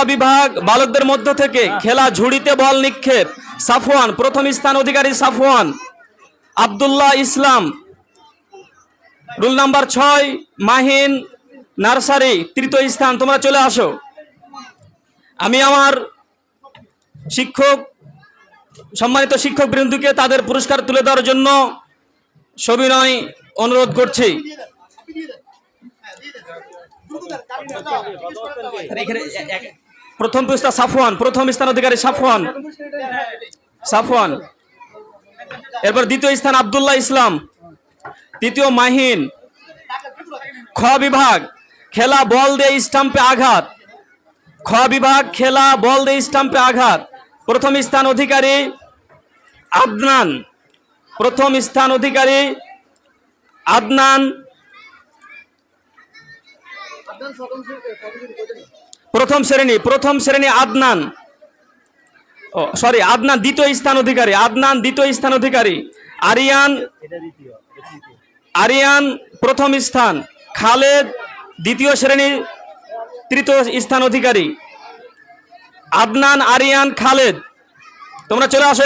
বিভাগ বালকদের মধ্য থেকে খেলা ঝুড়িতে বল নিক্ষেপ, সাফওয়ান প্রথম স্থান অধিকারী, সাফওয়ান। আব্দুল্লাহ ইসলাম রুল নাম্বার 6, মাহিন নার্সারি তৃতীয় স্থান। তোমরা চলে আসো। আমি আমার সম্মানিত শিক্ষক বৃন্দকে তাদের পুরস্কার তুলে দেওয়ার জন্য সবিনয় অনুরোধ করছি। প্রথম পুরস্কার সাফওয়ান, প্রথম স্থান অধিকারী সাফওয়ান। এরপর দ্বিতীয় স্থান আব্দুল্লাহ ইসলাম, তৃতীয় মাহিন। খ বিভাগ খেলা বল দিয়ে স্টাম্পে আঘাত, প্রথম স্থান অধিকারী আদনান, প্রথম শ্রেণী আদনান, দ্বিতীয় স্থান অধিকারী, আরিয়ান প্রথম স্থান, খালেদ দ্বিতীয় শ্রেণী তৃতীয় স্থান অধিকারী, আদনান, আরিয়ান, খালেদ। তোমরা চলে আসো।